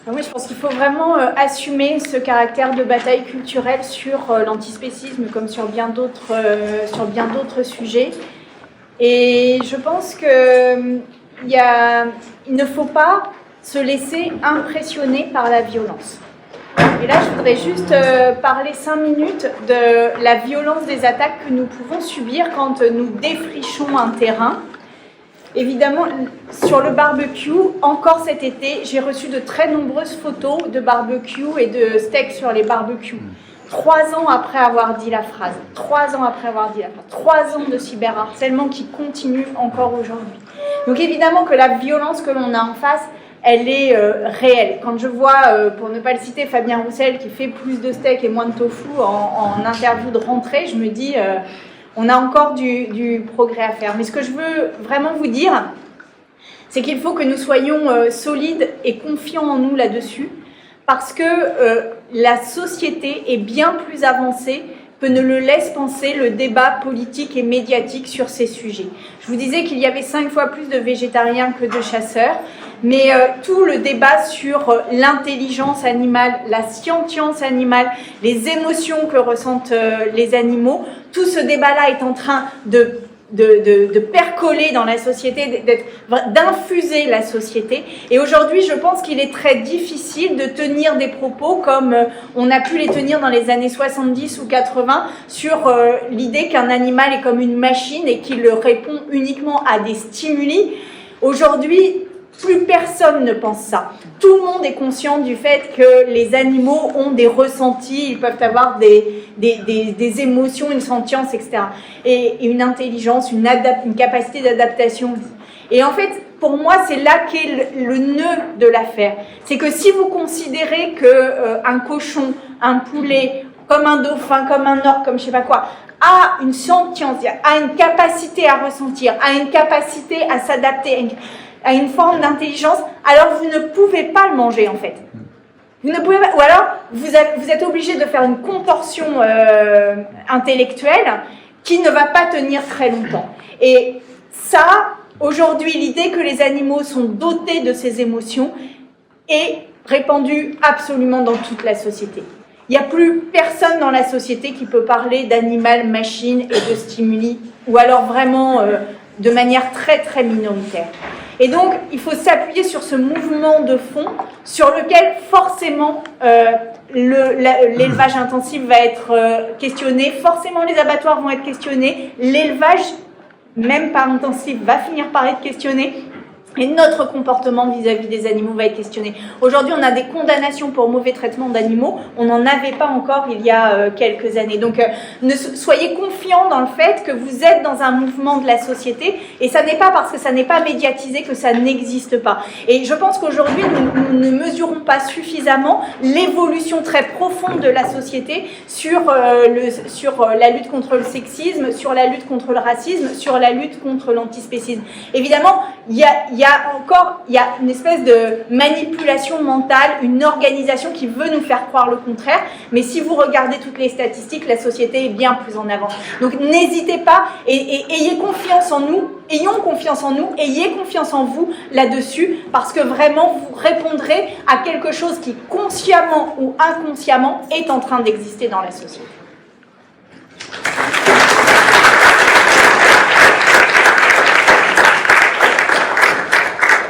Oui, je pense qu'il faut vraiment assumer ce caractère de bataille culturelle sur l'antispécisme, comme sur bien d'autres sujets. Et je pense qu'il ne faut pas se laisser impressionner par la violence. Et là, je voudrais juste parler 5 minutes de la violence des attaques que nous pouvons subir quand nous défrichons un terrain. Évidemment, sur le barbecue, encore cet été, j'ai reçu de très nombreuses photos de barbecue et de steaks sur les barbecues. 3 ans après avoir dit la phrase, 3 ans après avoir dit la phrase, 3 ans de cyberharcèlement qui continue encore aujourd'hui. Donc évidemment que la violence que l'on a en face, elle est réelle. Quand je vois, pour ne pas le citer, Fabien Roussel qui fait plus de steak et moins de tofu en interview de rentrée, je me dis, on a encore du progrès à faire. Mais ce que je veux vraiment vous dire, c'est qu'il faut que nous soyons solides et confiants en nous là-dessus, parce que la société est bien plus avancée que ne le laisse penser le débat politique et médiatique sur ces sujets. Je vous disais qu'il y avait 5 fois plus de végétariens que de chasseurs, mais tout le débat sur l'intelligence animale, la sentience animale, les émotions que ressentent les animaux, tout ce débat-là est en train de percoler dans la société, d'infuser la société. Et aujourd'hui, je pense qu'il est très difficile de tenir des propos comme on a pu les tenir dans les années 70 ou 80 sur l'idée qu'un animal est comme une machine et qu'il répond uniquement à des stimuli. Aujourd'hui, plus personne ne pense ça. Tout le monde est conscient du fait que les animaux ont des ressentis, ils peuvent avoir des émotions, une sentience, etc. Et une intelligence, une capacité d'adaptation. Et en fait, pour moi, c'est là qu'est le nœud de l'affaire. C'est que si vous considérez qu'un cochon, un poulet, comme un dauphin, comme un orque, comme je sais pas quoi, a une sentience, a une capacité à ressentir, a une capacité à s'adapter, à une forme d'intelligence, alors vous ne pouvez pas le manger en fait. Vous ne pouvez pas, ou alors vous êtes obligé de faire une contorsion intellectuelle qui ne va pas tenir très longtemps. Et ça, aujourd'hui, l'idée que les animaux sont dotés de ces émotions est répandue absolument dans toute la société. Il n'y a plus personne dans la société qui peut parler d'animal, machine et de stimuli, ou alors vraiment de manière très très minoritaire. Et donc, il faut s'appuyer sur ce mouvement de fond sur lequel, forcément, l'élevage intensif va être questionné, forcément les abattoirs vont être questionnés, l'élevage, même pas intensif, va finir par être questionné, et notre comportement vis-à-vis des animaux va être questionné. Aujourd'hui, on a des condamnations pour mauvais traitement d'animaux, on n'en avait pas encore il y a quelques années. Donc, soyez confiants dans le fait que vous êtes dans un mouvement de la société, et ça n'est pas parce que ça n'est pas médiatisé que ça n'existe pas. Et je pense qu'aujourd'hui, nous ne mesurons pas suffisamment l'évolution très profonde de la société sur la lutte contre le sexisme, sur la lutte contre le racisme, sur la lutte contre l'antispécisme. Évidemment, il y a y a une espèce de manipulation mentale, une organisation qui veut nous faire croire le contraire. Mais si vous regardez toutes les statistiques, la société est bien plus en avance. Donc n'hésitez pas et ayez confiance en nous, ayons confiance en nous, ayez confiance en vous là-dessus, parce que vraiment vous répondrez à quelque chose qui consciemment ou inconsciemment est en train d'exister dans la société.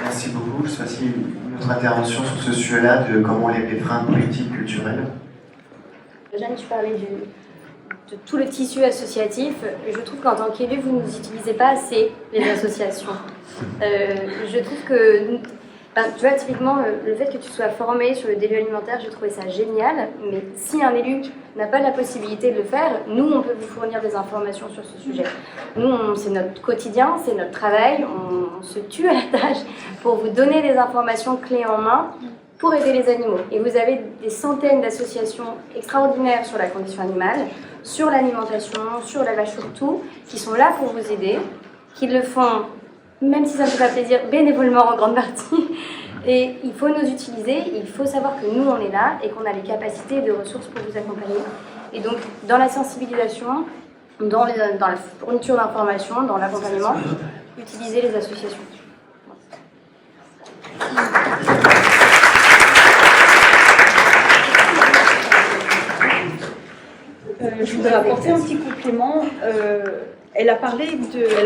Merci beaucoup. Voici une autre intervention sur ce sujet-là de comment les freins politiques, culturels. Jeanne, tu parlais de tout le tissu associatif. Je trouve qu'en tant qu'élu, vous ne nous utilisez pas assez, les associations. Je trouve que, tu vois, typiquement, le fait que tu sois formé sur le délit alimentaire, j'ai trouvé ça génial. Mais si un élu n'a pas la possibilité de le faire, nous, on peut vous fournir des informations sur ce sujet. Nous, c'est notre quotidien, c'est notre travail. On se tue à la tâche pour vous donner des informations clés en main pour aider les animaux. Et vous avez des centaines d'associations extraordinaires sur la condition animale, sur l'alimentation, sur l'élevage surtout, qui sont là pour vous aider, qui le font, même si ça ne fait pas plaisir, bénévolement en grande partie. Et il faut nous utiliser, il faut savoir que nous, on est là et qu'on a les capacités et les ressources pour vous accompagner. Et donc, dans la sensibilisation, dans la fourniture d'informations, dans l'accompagnement, utilisez les associations. Je voudrais apporter un petit complément. Elle a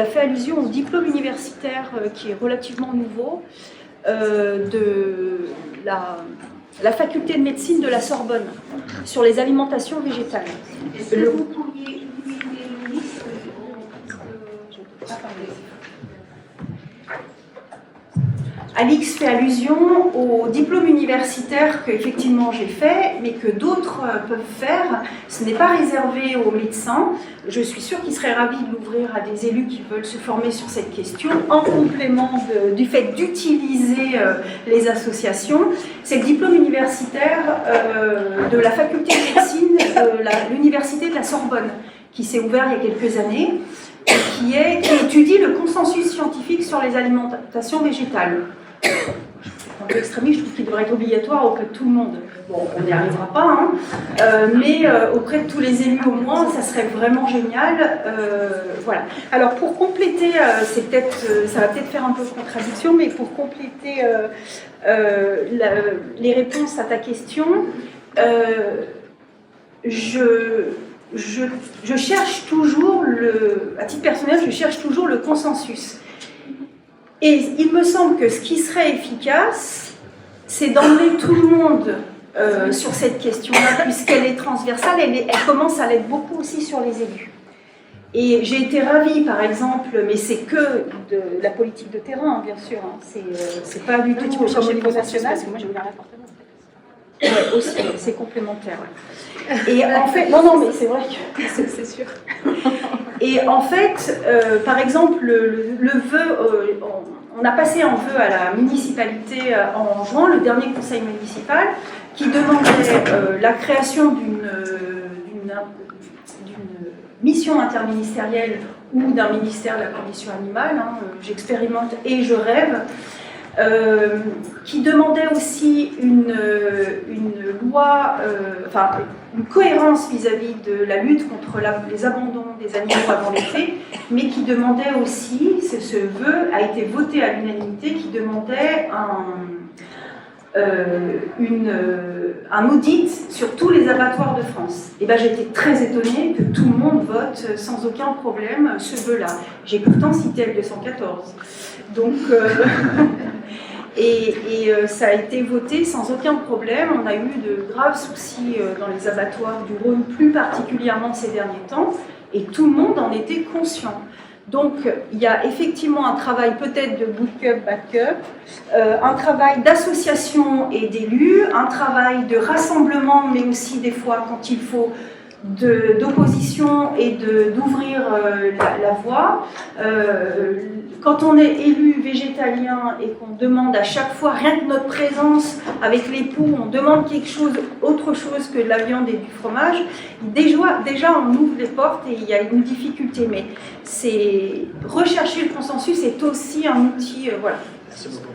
fait allusion au diplôme universitaire qui est relativement nouveau de la faculté de médecine de la Sorbonne sur les alimentations végétales. Est-ce que vous pourriez lui donner une liste Alix fait allusion au diplôme universitaire que effectivement j'ai fait, mais que d'autres peuvent faire. Ce n'est pas réservé aux médecins. Je suis sûre qu'ils seraient ravis de l'ouvrir à des élus qui veulent se former sur cette question, en complément du fait d'utiliser les associations. C'est le diplôme universitaire de la faculté de médecine de l'université de la Sorbonne, qui s'est ouvert il y a quelques années, et qui étudie le consensus scientifique sur les alimentations végétales. Un peu extrémiste, je trouve qu'il devrait être obligatoire auprès de tout le monde. Bon, on n'y arrivera pas, hein, mais auprès de tous les élus au moins, ça serait vraiment génial. Voilà. Alors pour compléter, ça va peut-être faire un peu de contradiction, mais pour compléter les réponses à ta question, je cherche toujours, à titre personnel, je cherche toujours le consensus. Et il me semble que ce qui serait efficace, c'est d'emmener tout le monde sur cette question-là, puisqu'elle est transversale, elle commence à l'être beaucoup aussi sur les élus. Et j'ai été ravie, par exemple, mais c'est que de la politique de terrain, hein, bien sûr, hein, c'est pas du tout comme au niveau national. Parce que moi j'ai ouvert l'appartement. Ouais, aussi, c'est complémentaire. Ouais. Et en fait, non, mais c'est vrai que c'est sûr. Et en fait, par exemple, le vœu, on a passé un vœu à la municipalité en juin, le dernier conseil municipal, qui demandait la création d'une mission interministérielle ou d'un ministère de la condition animale, hein, j'expérimente et je rêve, qui demandait aussi une loi, une cohérence vis-à-vis de la lutte contre les abandons des animaux avant l'été, mais qui demandait aussi, ce vœu a été voté à l'unanimité, qui demandait un audit sur tous les abattoirs de France. Et ben, j'étais très étonnée que tout le monde vote sans aucun problème ce vœu-là. J'ai pourtant cité L214. Donc, ça a été voté sans aucun problème. On a eu de graves soucis dans les abattoirs du Rhône, plus particulièrement ces derniers temps, et tout le monde en était conscient. Donc, il y a effectivement un travail peut-être de bootcup, backcup, un travail d'association et d'élus, un travail de rassemblement, mais aussi des fois, quand il faut, d'opposition et d'ouvrir la voie. Quand on est élu végétalien et qu'on demande à chaque fois, rien que notre présence avec les poux, on demande quelque chose, autre chose que de la viande et du fromage, déjà on ouvre les portes et il y a une difficulté. Mais rechercher le consensus est aussi un outil, voilà. Merci beaucoup.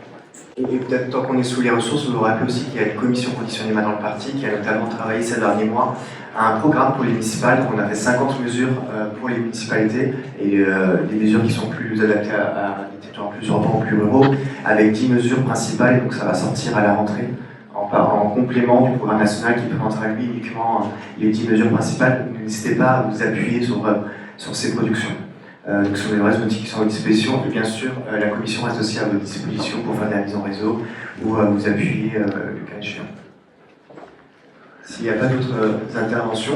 Et peut-être, tant qu'on est sous les ressources, vous vous rappelez aussi qu'il y a une commission condition Nima dans le parti qui a notamment travaillé ces derniers mois à un programme pour les municipales. On a fait 50 mesures pour les municipalités et des mesures qui sont plus adaptées à des territoires plus urbains ou plus ruraux, avec 10 mesures principales. Et donc ça va sortir à la rentrée en complément du programme national qui présentera lui uniquement les 10 mesures principales. Donc n'hésitez pas à vous appuyer sur ces productions. Donc sur les vrais outils qui sont à votre disposition, et bien sûr la commission reste aussi à votre disposition pour faire de la mise en réseau ou vous appuyer le cas échéant. S'il n'y a pas d'autres interventions,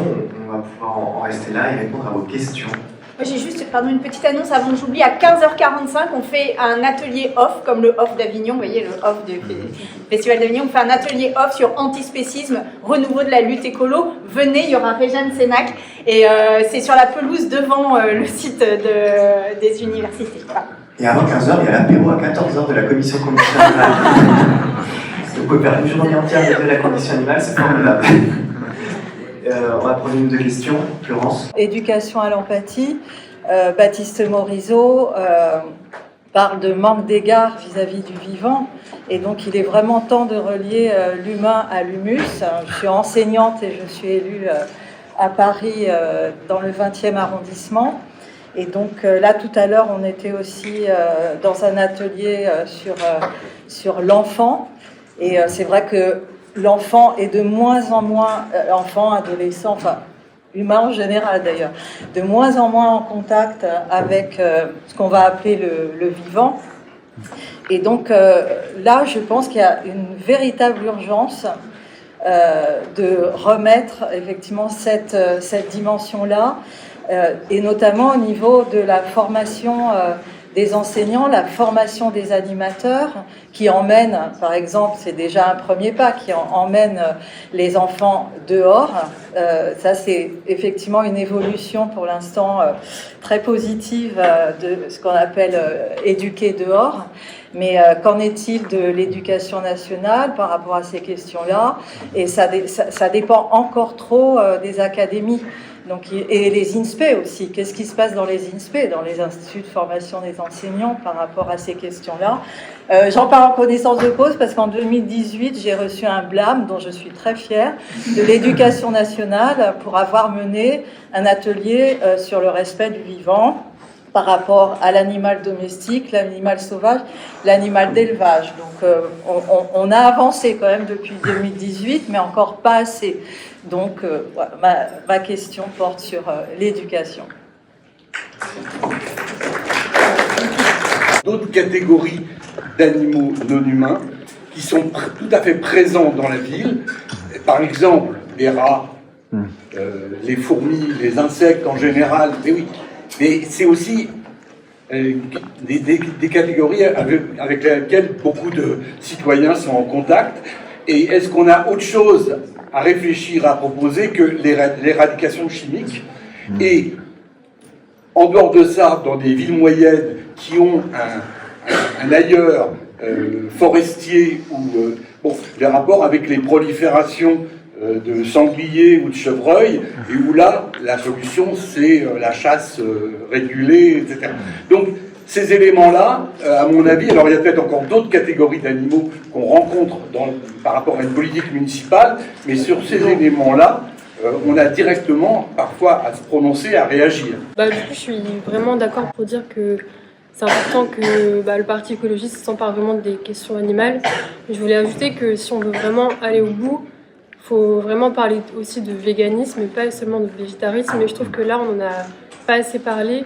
on va pouvoir en rester là et répondre à vos questions. Moi j'ai juste une petite annonce avant que j'oublie. À 15h45, on fait un atelier off, comme le off d'Avignon, vous voyez, le off du Festival d'Avignon. On fait un atelier off sur antispécisme, renouveau de la lutte écolo. Venez, il y aura Réjeanne Sénac. Et c'est sur la pelouse devant le site des universités. Voilà. Et avant 15h, il y a l'apéro à 14h de la commission condition animale. Vous pouvez faire une journée entière de la condition animale, c'est formidable. On va prendre une ou deux questions. Florence. Éducation à l'empathie. Baptiste Morisot parle de manque d'égard vis-à-vis du vivant. Et donc, il est vraiment temps de relier l'humain à l'humus. Je suis enseignante et je suis élue à Paris dans le 20e arrondissement. Et donc, là, tout à l'heure, on était aussi dans un atelier sur l'enfant. Et c'est vrai que l'enfant est de moins en moins, enfant, adolescent, enfin humain en général d'ailleurs, de moins en moins en contact avec ce qu'on va appeler le vivant. Et donc là, je pense qu'il y a une véritable urgence de remettre effectivement cette dimension-là, et notamment au niveau de la formation des enseignants, la formation des animateurs qui emmènent, par exemple, c'est déjà un premier pas, qui emmènent les enfants dehors. Ça, c'est effectivement une évolution pour l'instant très positive de ce qu'on appelle éduquer dehors. Mais qu'en est-il de l'éducation nationale par rapport à ces questions-là? Et ça dépend encore trop des académies. Donc, et les INSPE aussi. Qu'est-ce qui se passe dans les INSPE, dans les instituts de formation des enseignants par rapport à ces questions-là? J'en parle en connaissance de cause parce qu'en 2018, j'ai reçu un blâme dont je suis très fière de l'Éducation nationale pour avoir mené un atelier sur le respect du vivant par rapport à l'animal domestique, l'animal sauvage, l'animal d'élevage. Donc on a avancé quand même depuis 2018, mais encore pas assez. Donc voilà, ma question porte sur l'éducation. D'autres catégories d'animaux non humains qui sont tout à fait présents dans la ville. Par exemple, les rats, les fourmis, les insectes en général. Mais oui, mais c'est aussi des catégories avec lesquelles beaucoup de citoyens sont en contact. Et est-ce qu'on a autre chose à réfléchir, à proposer que l'éradication chimique? Et en dehors de ça, dans des villes moyennes qui ont un ailleurs forestier ou des rapports avec les proliférations de sangliers ou de chevreuils, et où là, la solution, c'est la chasse régulée, etc. Donc, ces éléments-là, à mon avis, alors il y a peut-être encore d'autres catégories d'animaux qu'on rencontre par rapport à une politique municipale, mais sur ces éléments-là, on a directement, parfois, à se prononcer, à réagir. Du coup, je suis vraiment d'accord pour dire que c'est important que le Parti écologiste s'empare vraiment des questions animales. Je voulais ajouter que si on veut vraiment aller au bout, il faut vraiment parler aussi de véganisme et pas seulement de végétarisme. Mais je trouve que là, on n'en a pas assez parlé.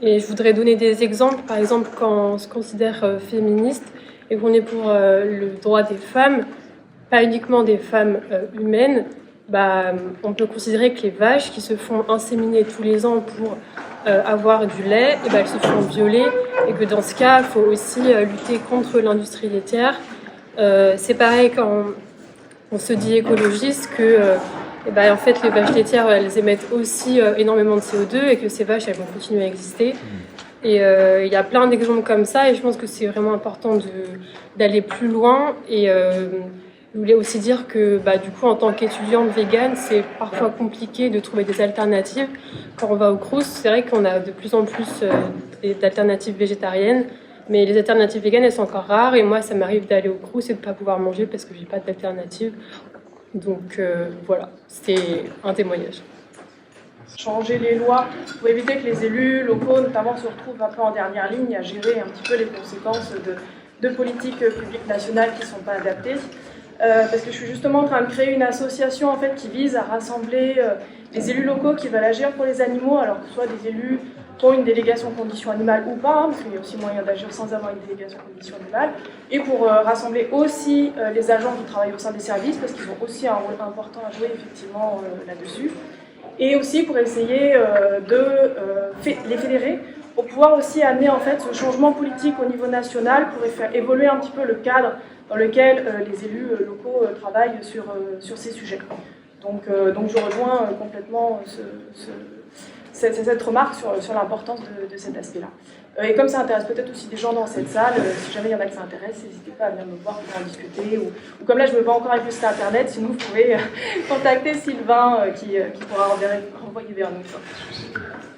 Et je voudrais donner des exemples. Par exemple, quand on se considère féministe et qu'on est pour le droit des femmes, pas uniquement des femmes humaines, on peut considérer que les vaches qui se font inséminer tous les ans pour avoir du lait, elles se font violer, et que dans ce cas, il faut aussi lutter contre l'industrie laitière. C'est pareil quand on se dit écologiste que en fait, les vaches laitières, elles émettent aussi énormément de CO2 et que ces vaches, elles vont continuer à exister. Et il y a plein d'exemples comme ça, et je pense que c'est vraiment important d'aller plus loin. Et je voulais aussi dire que du coup, en tant qu'étudiante végane, c'est parfois compliqué de trouver des alternatives. Quand on va au Crous, c'est vrai qu'on a de plus en plus d'alternatives végétariennes, Mais les alternatives véganes, elles sont encore rares. Et moi, ça m'arrive d'aller au Crous et de ne pas pouvoir manger parce que j'ai pas d'alternative. Donc voilà, c'est un témoignage. Changer les lois pour éviter que les élus locaux, notamment, se retrouvent un peu en dernière ligne à gérer un petit peu les conséquences de politiques publiques nationales qui ne sont pas adaptées. Parce que je suis justement en train de créer une association en fait, qui vise à rassembler les élus locaux qui veulent agir pour les animaux, alors que ce soit des élus qui ont une délégation conditions animales ou pas, parce qu'il y a aussi moyen d'agir sans avoir une délégation conditions animales, et pour rassembler aussi les agents qui travaillent au sein des services, parce qu'ils ont aussi un rôle important à jouer effectivement là-dessus. Et aussi pour essayer les fédérer, pour pouvoir aussi amener en fait ce changement politique au niveau national, pour faire évoluer un petit peu le cadre dans lequel les élus locaux travaillent sur ces sujets. Donc je rejoins complètement cette remarque sur l'importance de cet aspect-là. Et comme ça intéresse peut-être aussi des gens dans cette salle, si jamais il y en a que ça intéresse, n'hésitez pas à venir me voir pour en discuter. Ou comme là, je ne me bats encore avec le site internet, sinon vous pouvez contacter Sylvain qui pourra renvoyer vers nous.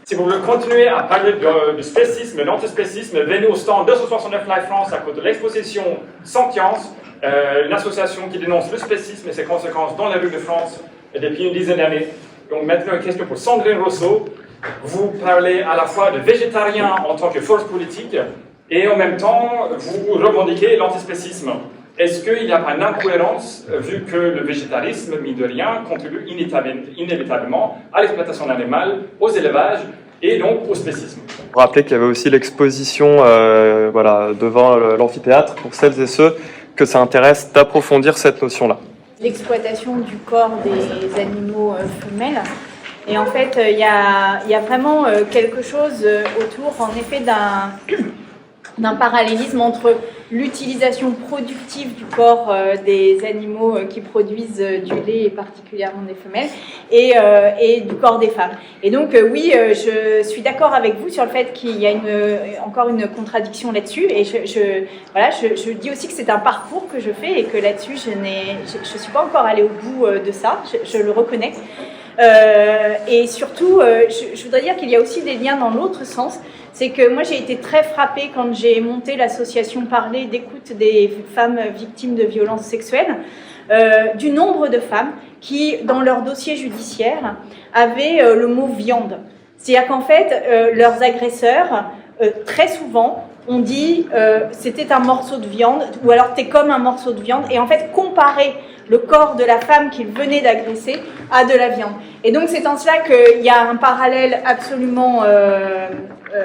Si vous voulez continuer à parler de spécisme et d'antispécisme, venez au stand 269 Live France à cause de l'exposition Sentience, une association qui dénonce le spécisme et ses conséquences dans la rue de France depuis une dizaine d'années. Donc maintenant, une question pour Sandrine Rousseau. Vous parlez à la fois de végétarien en tant que force politique et en même temps, vous revendiquez l'antispécisme. Est-ce qu'il n'y a pas une incohérence vu que le végétarisme, mine de rien, contribue inévitablement à l'exploitation animale, aux élevages et donc au spécisme? Pour rappeler qu'il y avait aussi l'exposition devant l'amphithéâtre pour celles et ceux que ça intéresse d'approfondir cette notion-là. L'exploitation du corps des animaux femelles. Et en fait, il y a vraiment quelque chose autour, en effet, d'un parallélisme entre l'utilisation productive du corps des animaux qui produisent du lait, et particulièrement des femelles, et du corps des femmes. Et donc, oui, je suis d'accord avec vous sur le fait qu'il y a encore une contradiction là-dessus. Et je dis aussi que c'est un parcours que je fais et que là-dessus, je ne suis pas encore allée au bout de ça, je le reconnais. Et surtout, je voudrais dire qu'il y a aussi des liens dans l'autre sens. C'est que moi, j'ai été très frappée quand j'ai monté l'association Parler d'écoute des femmes victimes de violences sexuelles, du nombre de femmes qui, dans leur dossier judiciaire, avaient le mot viande. C'est-à-dire qu'en fait, leurs agresseurs, très souvent, ont dit c'était un morceau de viande, ou alors t'es comme un morceau de viande, et en fait, comparer le corps de la femme qu'ils venaient d'agresser à de la viande. Et donc, c'est en cela qu'il y a un parallèle absolument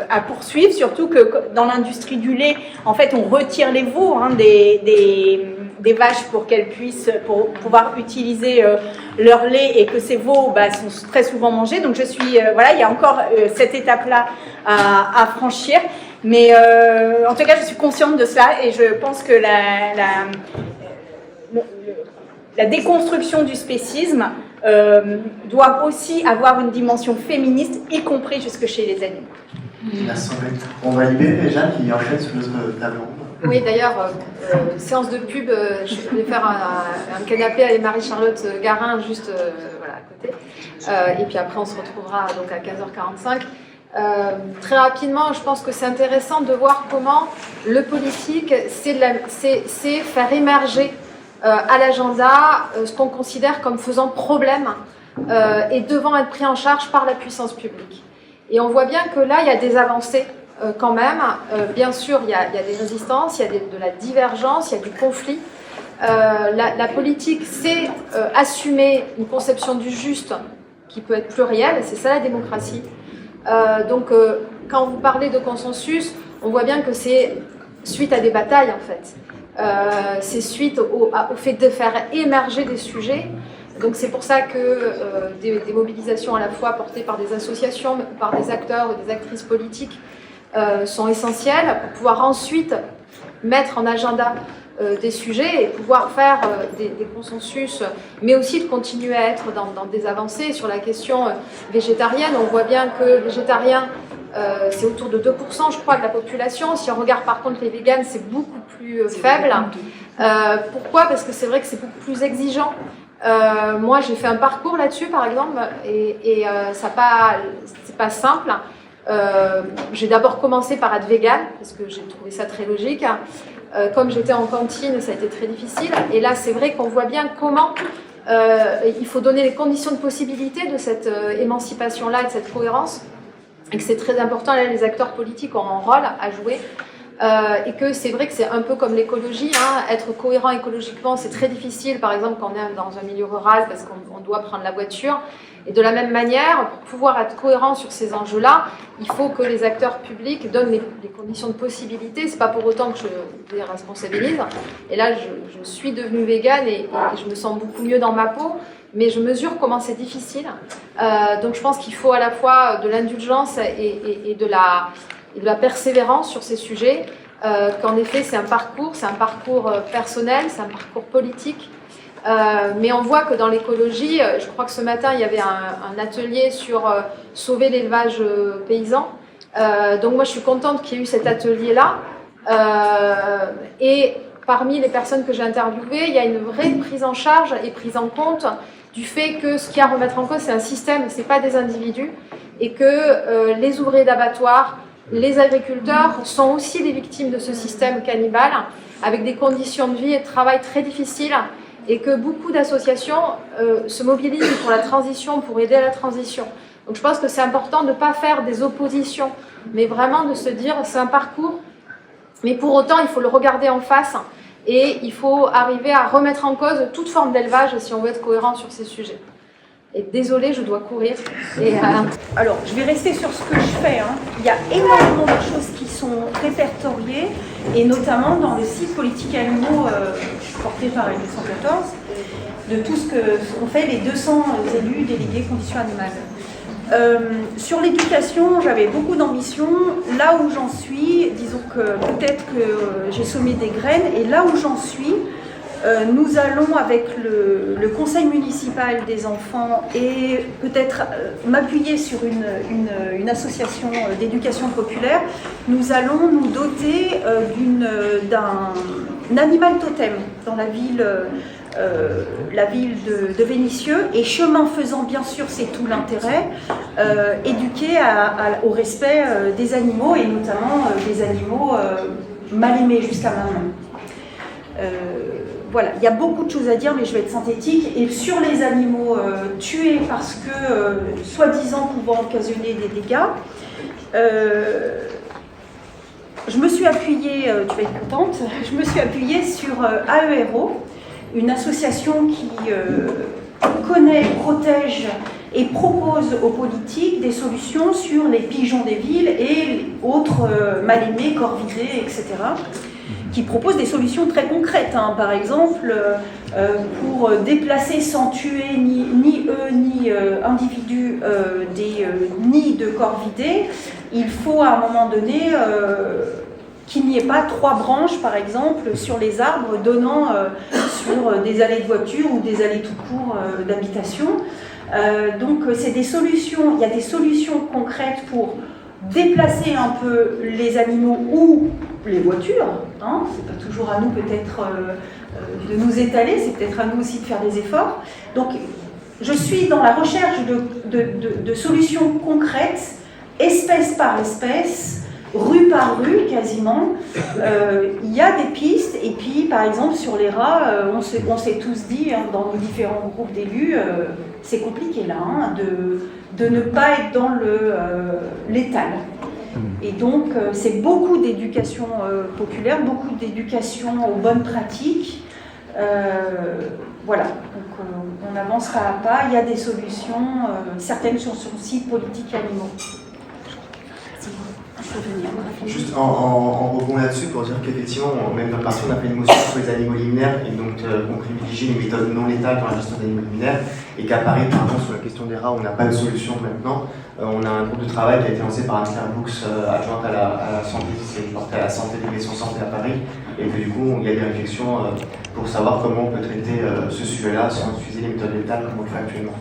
à poursuivre, surtout que dans l'industrie du lait, en fait, on retire les veaux des vaches pour qu'elles puissent pouvoir utiliser leur lait et que ces veaux sont très souvent mangés. Donc, il y a encore cette étape-là à franchir. Mais en tout cas, je suis consciente de cela et je pense que la déconstruction du spécisme doit aussi avoir une dimension féministe, y compris jusque chez les animaux. Merci. On va libérer Jeanne qui enchaîne sur notre table ronde. Oui, d'ailleurs, séance de pub, je vais faire un canapé avec Marie-Charlotte Garin juste à côté. Et puis après, on se retrouvera donc à 15h45. Très rapidement, je pense que c'est intéressant de voir comment le politique, c'est faire émerger à l'agenda ce qu'on considère comme faisant problème et devant être pris en charge par la puissance publique. Et on voit bien que là, il y a des avancées quand même. Bien sûr, il y a des résistances, il y a de la divergence, il y a du conflit. La politique, c'est assumer une conception du juste qui peut être plurielle, et c'est ça la démocratie. Donc, quand vous parlez de consensus, on voit bien que c'est suite à des batailles, en fait. C'est suite au fait de faire émerger des sujets. Donc, c'est pour ça que des mobilisations à la fois portées par des associations, par des acteurs ou des actrices politiques sont essentielles pour pouvoir ensuite mettre en agenda des sujets et pouvoir faire des consensus, mais aussi de continuer à être dans des avancées. Sur la question végétarienne, on voit bien que végétarien, c'est autour de 2%, je crois, de la population. Si on regarde par contre les véganes, c'est beaucoup plus faible. Pourquoi ? Parce que c'est vrai que c'est beaucoup plus exigeant. Moi, j'ai fait un parcours là-dessus, par exemple, et c'est pas simple. J'ai d'abord commencé par être végane, parce que j'ai trouvé ça très logique. Comme j'étais en cantine, ça a été très difficile. Et là, c'est vrai qu'on voit bien comment il faut donner les conditions de possibilité de cette émancipation-là et de cette cohérence. Et que c'est très important, là, les acteurs politiques ont un rôle à jouer. Et que c'est vrai que c'est un peu comme l'écologie, hein, être cohérent écologiquement, c'est très difficile, par exemple, quand on est dans un milieu rural, parce qu'on doit prendre la voiture. Et de la même manière, pour pouvoir être cohérent sur ces enjeux-là, il faut que les acteurs publics donnent les conditions de possibilité. C'est pas pour autant que je les responsabilise. Et là, je suis devenue végane et je me sens beaucoup mieux dans ma peau, mais je mesure comment c'est difficile. Donc je pense qu'il faut à la fois de l'indulgence et de la persévérance sur ces sujets, qu'en effet c'est un parcours personnel, c'est un parcours politique, mais on voit que dans l'écologie, je crois que ce matin il y avait un atelier sur sauver l'élevage paysan, donc moi je suis contente qu'il y ait eu cet atelier-là, et parmi les personnes que j'ai interviewées, il y a une vraie prise en charge et prise en compte du fait que ce qu'il y a à remettre en cause c'est un système, c'est pas des individus, et que les ouvriers d'abattoir, les agriculteurs sont aussi des victimes de ce système cannibale, avec des conditions de vie et de travail très difficiles, et que beaucoup d'associations se mobilisent pour la transition, pour aider à la transition. Donc je pense que c'est important de ne pas faire des oppositions, mais vraiment de se dire c'est un parcours, mais pour autant il faut le regarder en face, et il faut arriver à remettre en cause toute forme d'élevage si on veut être cohérent sur ces sujets. Et désolée, je dois courir. Alors, je vais rester sur ce que je fais. Hein. Il y a énormément de choses qui sont répertoriées, et notamment dans le site Politique Animaux porté par L214, de tout ce qu'ont fait les 200 élus délégués conditions animales. Sur l'éducation, j'avais beaucoup d'ambition. Là où j'en suis, disons que peut-être que j'ai semé des graines, et là où j'en suis, nous allons avec le conseil municipal des enfants et peut-être m'appuyer sur une association d'éducation populaire, nous allons nous doter d'un animal totem dans la ville de Vénissieux, et chemin faisant, bien sûr, c'est tout l'intérêt, éduquer au respect des animaux, et notamment des animaux mal aimés jusqu'à maintenant. Voilà, il y a beaucoup de choses à dire, mais je vais être synthétique. Et sur les animaux tués parce que, soi-disant, pouvant occasionner des dégâts, je me suis appuyée, tu vas être contente, je me suis appuyée sur AERO, une association qui connaît, protège et propose aux politiques des solutions sur les pigeons des villes et autres mal-aimés, corvidés, etc., qui propose des solutions très concrètes. Hein. Par exemple, pour déplacer sans tuer ni eux ni individus des nids de corvidés, il faut à un moment donné qu'il n'y ait pas 3 branches, par exemple, sur les arbres donnant sur des allées de voiture ou des allées tout court d'habitation. Donc c'est des solutions, il y a des solutions concrètes pour déplacer un peu les animaux ou les voitures, hein, c'est pas toujours à nous peut-être de nous étaler, c'est peut-être à nous aussi de faire des efforts. Donc je suis dans la recherche de solutions concrètes, espèce par espèce, rue par rue quasiment. Il y a des pistes, et puis par exemple sur les rats, on s'est tous dit hein, dans nos différents groupes d'élus, c'est compliqué là, hein, de ne pas être dans l'étal. Et donc c'est beaucoup d'éducation populaire, beaucoup d'éducation aux bonnes pratiques. Voilà, donc on avance pas à pas, il y a des solutions, certaines sont sur le site Politique Animaux. Juste en rebond là-dessus, pour dire qu'effectivement, même notre partie, on a fait une motion sur les animaux liminaires, et donc on privilégie les méthodes non létales dans la gestion des animaux liminaires, et qu'à Paris, par exemple, sur la question des rats, on n'a pas de solution maintenant. On a un groupe de travail qui a été lancé par Anne-Claire Boux, adjointe à la santé, qui s'est portée à la santé, l'éducation santé à Paris, et que du coup, il y a des réflexions pour savoir comment on peut traiter ce sujet-là sans utiliser les méthodes létales comme on le fait actuellement.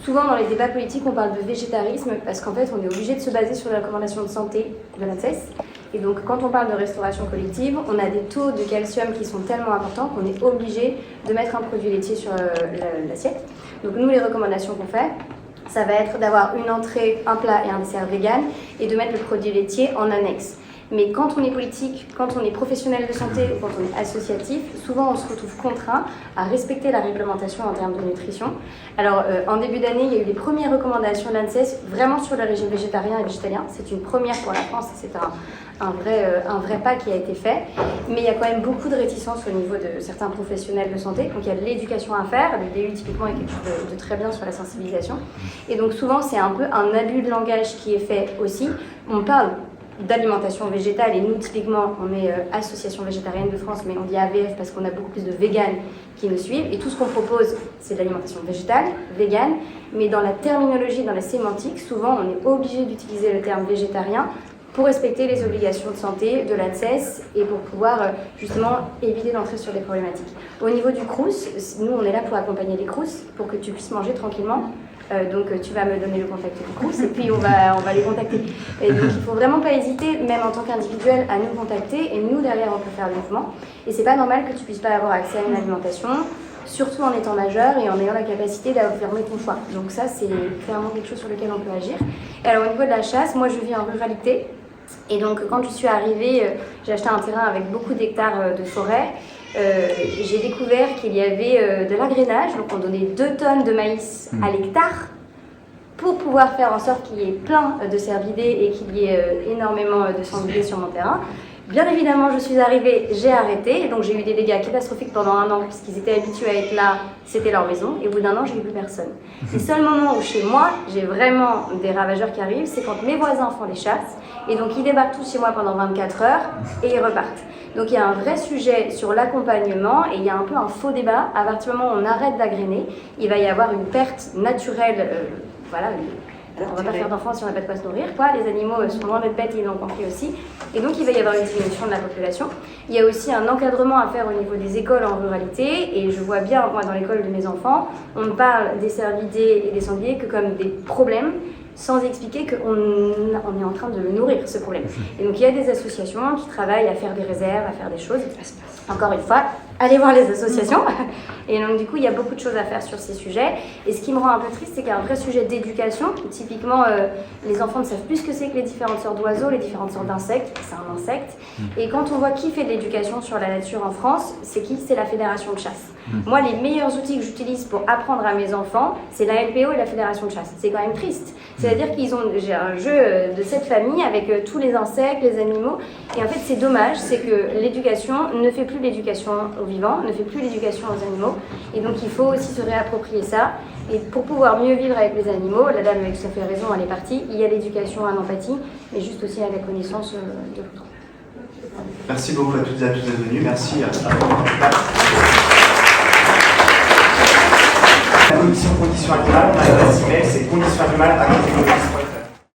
Souvent, dans les débats politiques, on parle de végétarisme parce qu'en fait, on est obligé de se baser sur les recommandations de santé de l'ANSES. Et donc, quand on parle de restauration collective, on a des taux de calcium qui sont tellement importants qu'on est obligé de mettre un produit laitier sur l'assiette. Donc, nous, les recommandations qu'on fait, ça va être d'avoir une entrée, un plat et un dessert vegan et de mettre le produit laitier en annexe. Mais quand on est politique, quand on est professionnel de santé ou quand on est associatif, souvent on se retrouve contraint à respecter la réglementation en termes de nutrition. Alors en début d'année, il y a eu les premières recommandations de l'ANSES vraiment sur le régime végétarien et végétalien. C'est une première pour la France, c'est un vrai pas qui a été fait. Mais il y a quand même beaucoup de réticences au niveau de certains professionnels de santé. Donc il y a de l'éducation à faire. Le DU typiquement est quelque chose de très bien sur la sensibilisation. Et donc souvent c'est un peu un abus de langage qui est fait aussi. On parle d'alimentation végétale et nous typiquement on est Association végétarienne de France, mais on dit AVF parce qu'on a beaucoup plus de véganes qui nous suivent et tout ce qu'on propose c'est de l'alimentation végétale, végane, mais dans la terminologie, dans la sémantique, souvent on est obligé d'utiliser le terme végétarien pour respecter les obligations de santé de l'ANSES et pour pouvoir justement éviter d'entrer sur des problématiques. Au niveau du Crous, nous on est là pour accompagner les Crous pour que tu puisses manger tranquillement. Donc tu vas me donner le contact du Crous et puis on va les contacter. Et donc il ne faut vraiment pas hésiter, même en tant qu'individuel, à nous contacter et nous derrière on peut faire le mouvement. Et c'est pas normal que tu puisses pas avoir accès à une alimentation, surtout en étant majeur et en ayant la capacité d'affirmer ton choix. Donc ça c'est clairement quelque chose sur lequel on peut agir. Et alors au niveau de la chasse, moi je vis en ruralité et donc quand je suis arrivée, j'ai acheté un terrain avec beaucoup d'hectares de forêt. J'ai découvert qu'il y avait de l'agrainage, donc on donnait 2 tonnes de maïs à l'hectare pour pouvoir faire en sorte qu'il y ait plein de cervidés et qu'il y ait énormément de sangliers sur mon terrain. Bien évidemment, je suis arrivée, j'ai arrêté, et donc j'ai eu des dégâts catastrophiques pendant 1 an puisqu'ils étaient habitués à être là, c'était leur maison, et au bout d'1 an, j'ai plus personne. Les seuls moments où chez moi, j'ai vraiment des ravageurs qui arrivent, c'est quand mes voisins font les chasses, et donc ils débarquent tous chez moi pendant 24 heures, et ils repartent. Donc il y a un vrai sujet sur l'accompagnement, et il y a un peu un faux débat. À partir du moment où on arrête d'agrainer, il va y avoir une perte naturelle, on va pas faire d'enfants si on n'a pas de quoi se nourrir, quoi. Les animaux sont loin d'être bêtes, ils l'ont compris aussi. Et donc il va y avoir une diminution de la population. Il y a aussi un encadrement à faire au niveau des écoles en ruralité. Et je vois bien, moi dans l'école de mes enfants, on ne parle des cervidés et des sangliers que comme des problèmes, sans expliquer qu'on est en train de le nourrir, ce problème. Et donc il y a des associations qui travaillent à faire des réserves, à faire des choses. Encore une fois, allez voir les associations. Et donc du coup, il y a beaucoup de choses à faire sur ces sujets. Et ce qui me rend un peu triste, c'est qu'il y a un vrai sujet d'éducation. Typiquement, les enfants ne savent plus ce que c'est que les différentes sortes d'oiseaux, les différentes sortes d'insectes. C'est un insecte. Et quand on voit qui fait de l'éducation sur la nature en France, c'est qui? C'est la Fédération de chasse. Moi, les meilleurs outils que j'utilise pour apprendre à mes enfants, c'est la LPO et la Fédération de chasse. C'est quand même triste. C'est-à-dire j'ai un jeu de cette famille avec tous les insectes, les animaux. Et en fait, c'est dommage, c'est que l'éducation ne fait plus l'éducation aux vivants, ne fait plus l'éducation aux animaux. Et donc, il faut aussi se réapproprier ça. Et pour pouvoir mieux vivre avec les animaux, la dame avec ça fait raison, elle est partie. Il y a l'éducation à l'empathie, mais juste aussi à la connaissance de l'autre. Merci beaucoup à toutes et à tous d'être venus. Merci. La commission conditions animales, on a l'adresse email, c'est conditions animales à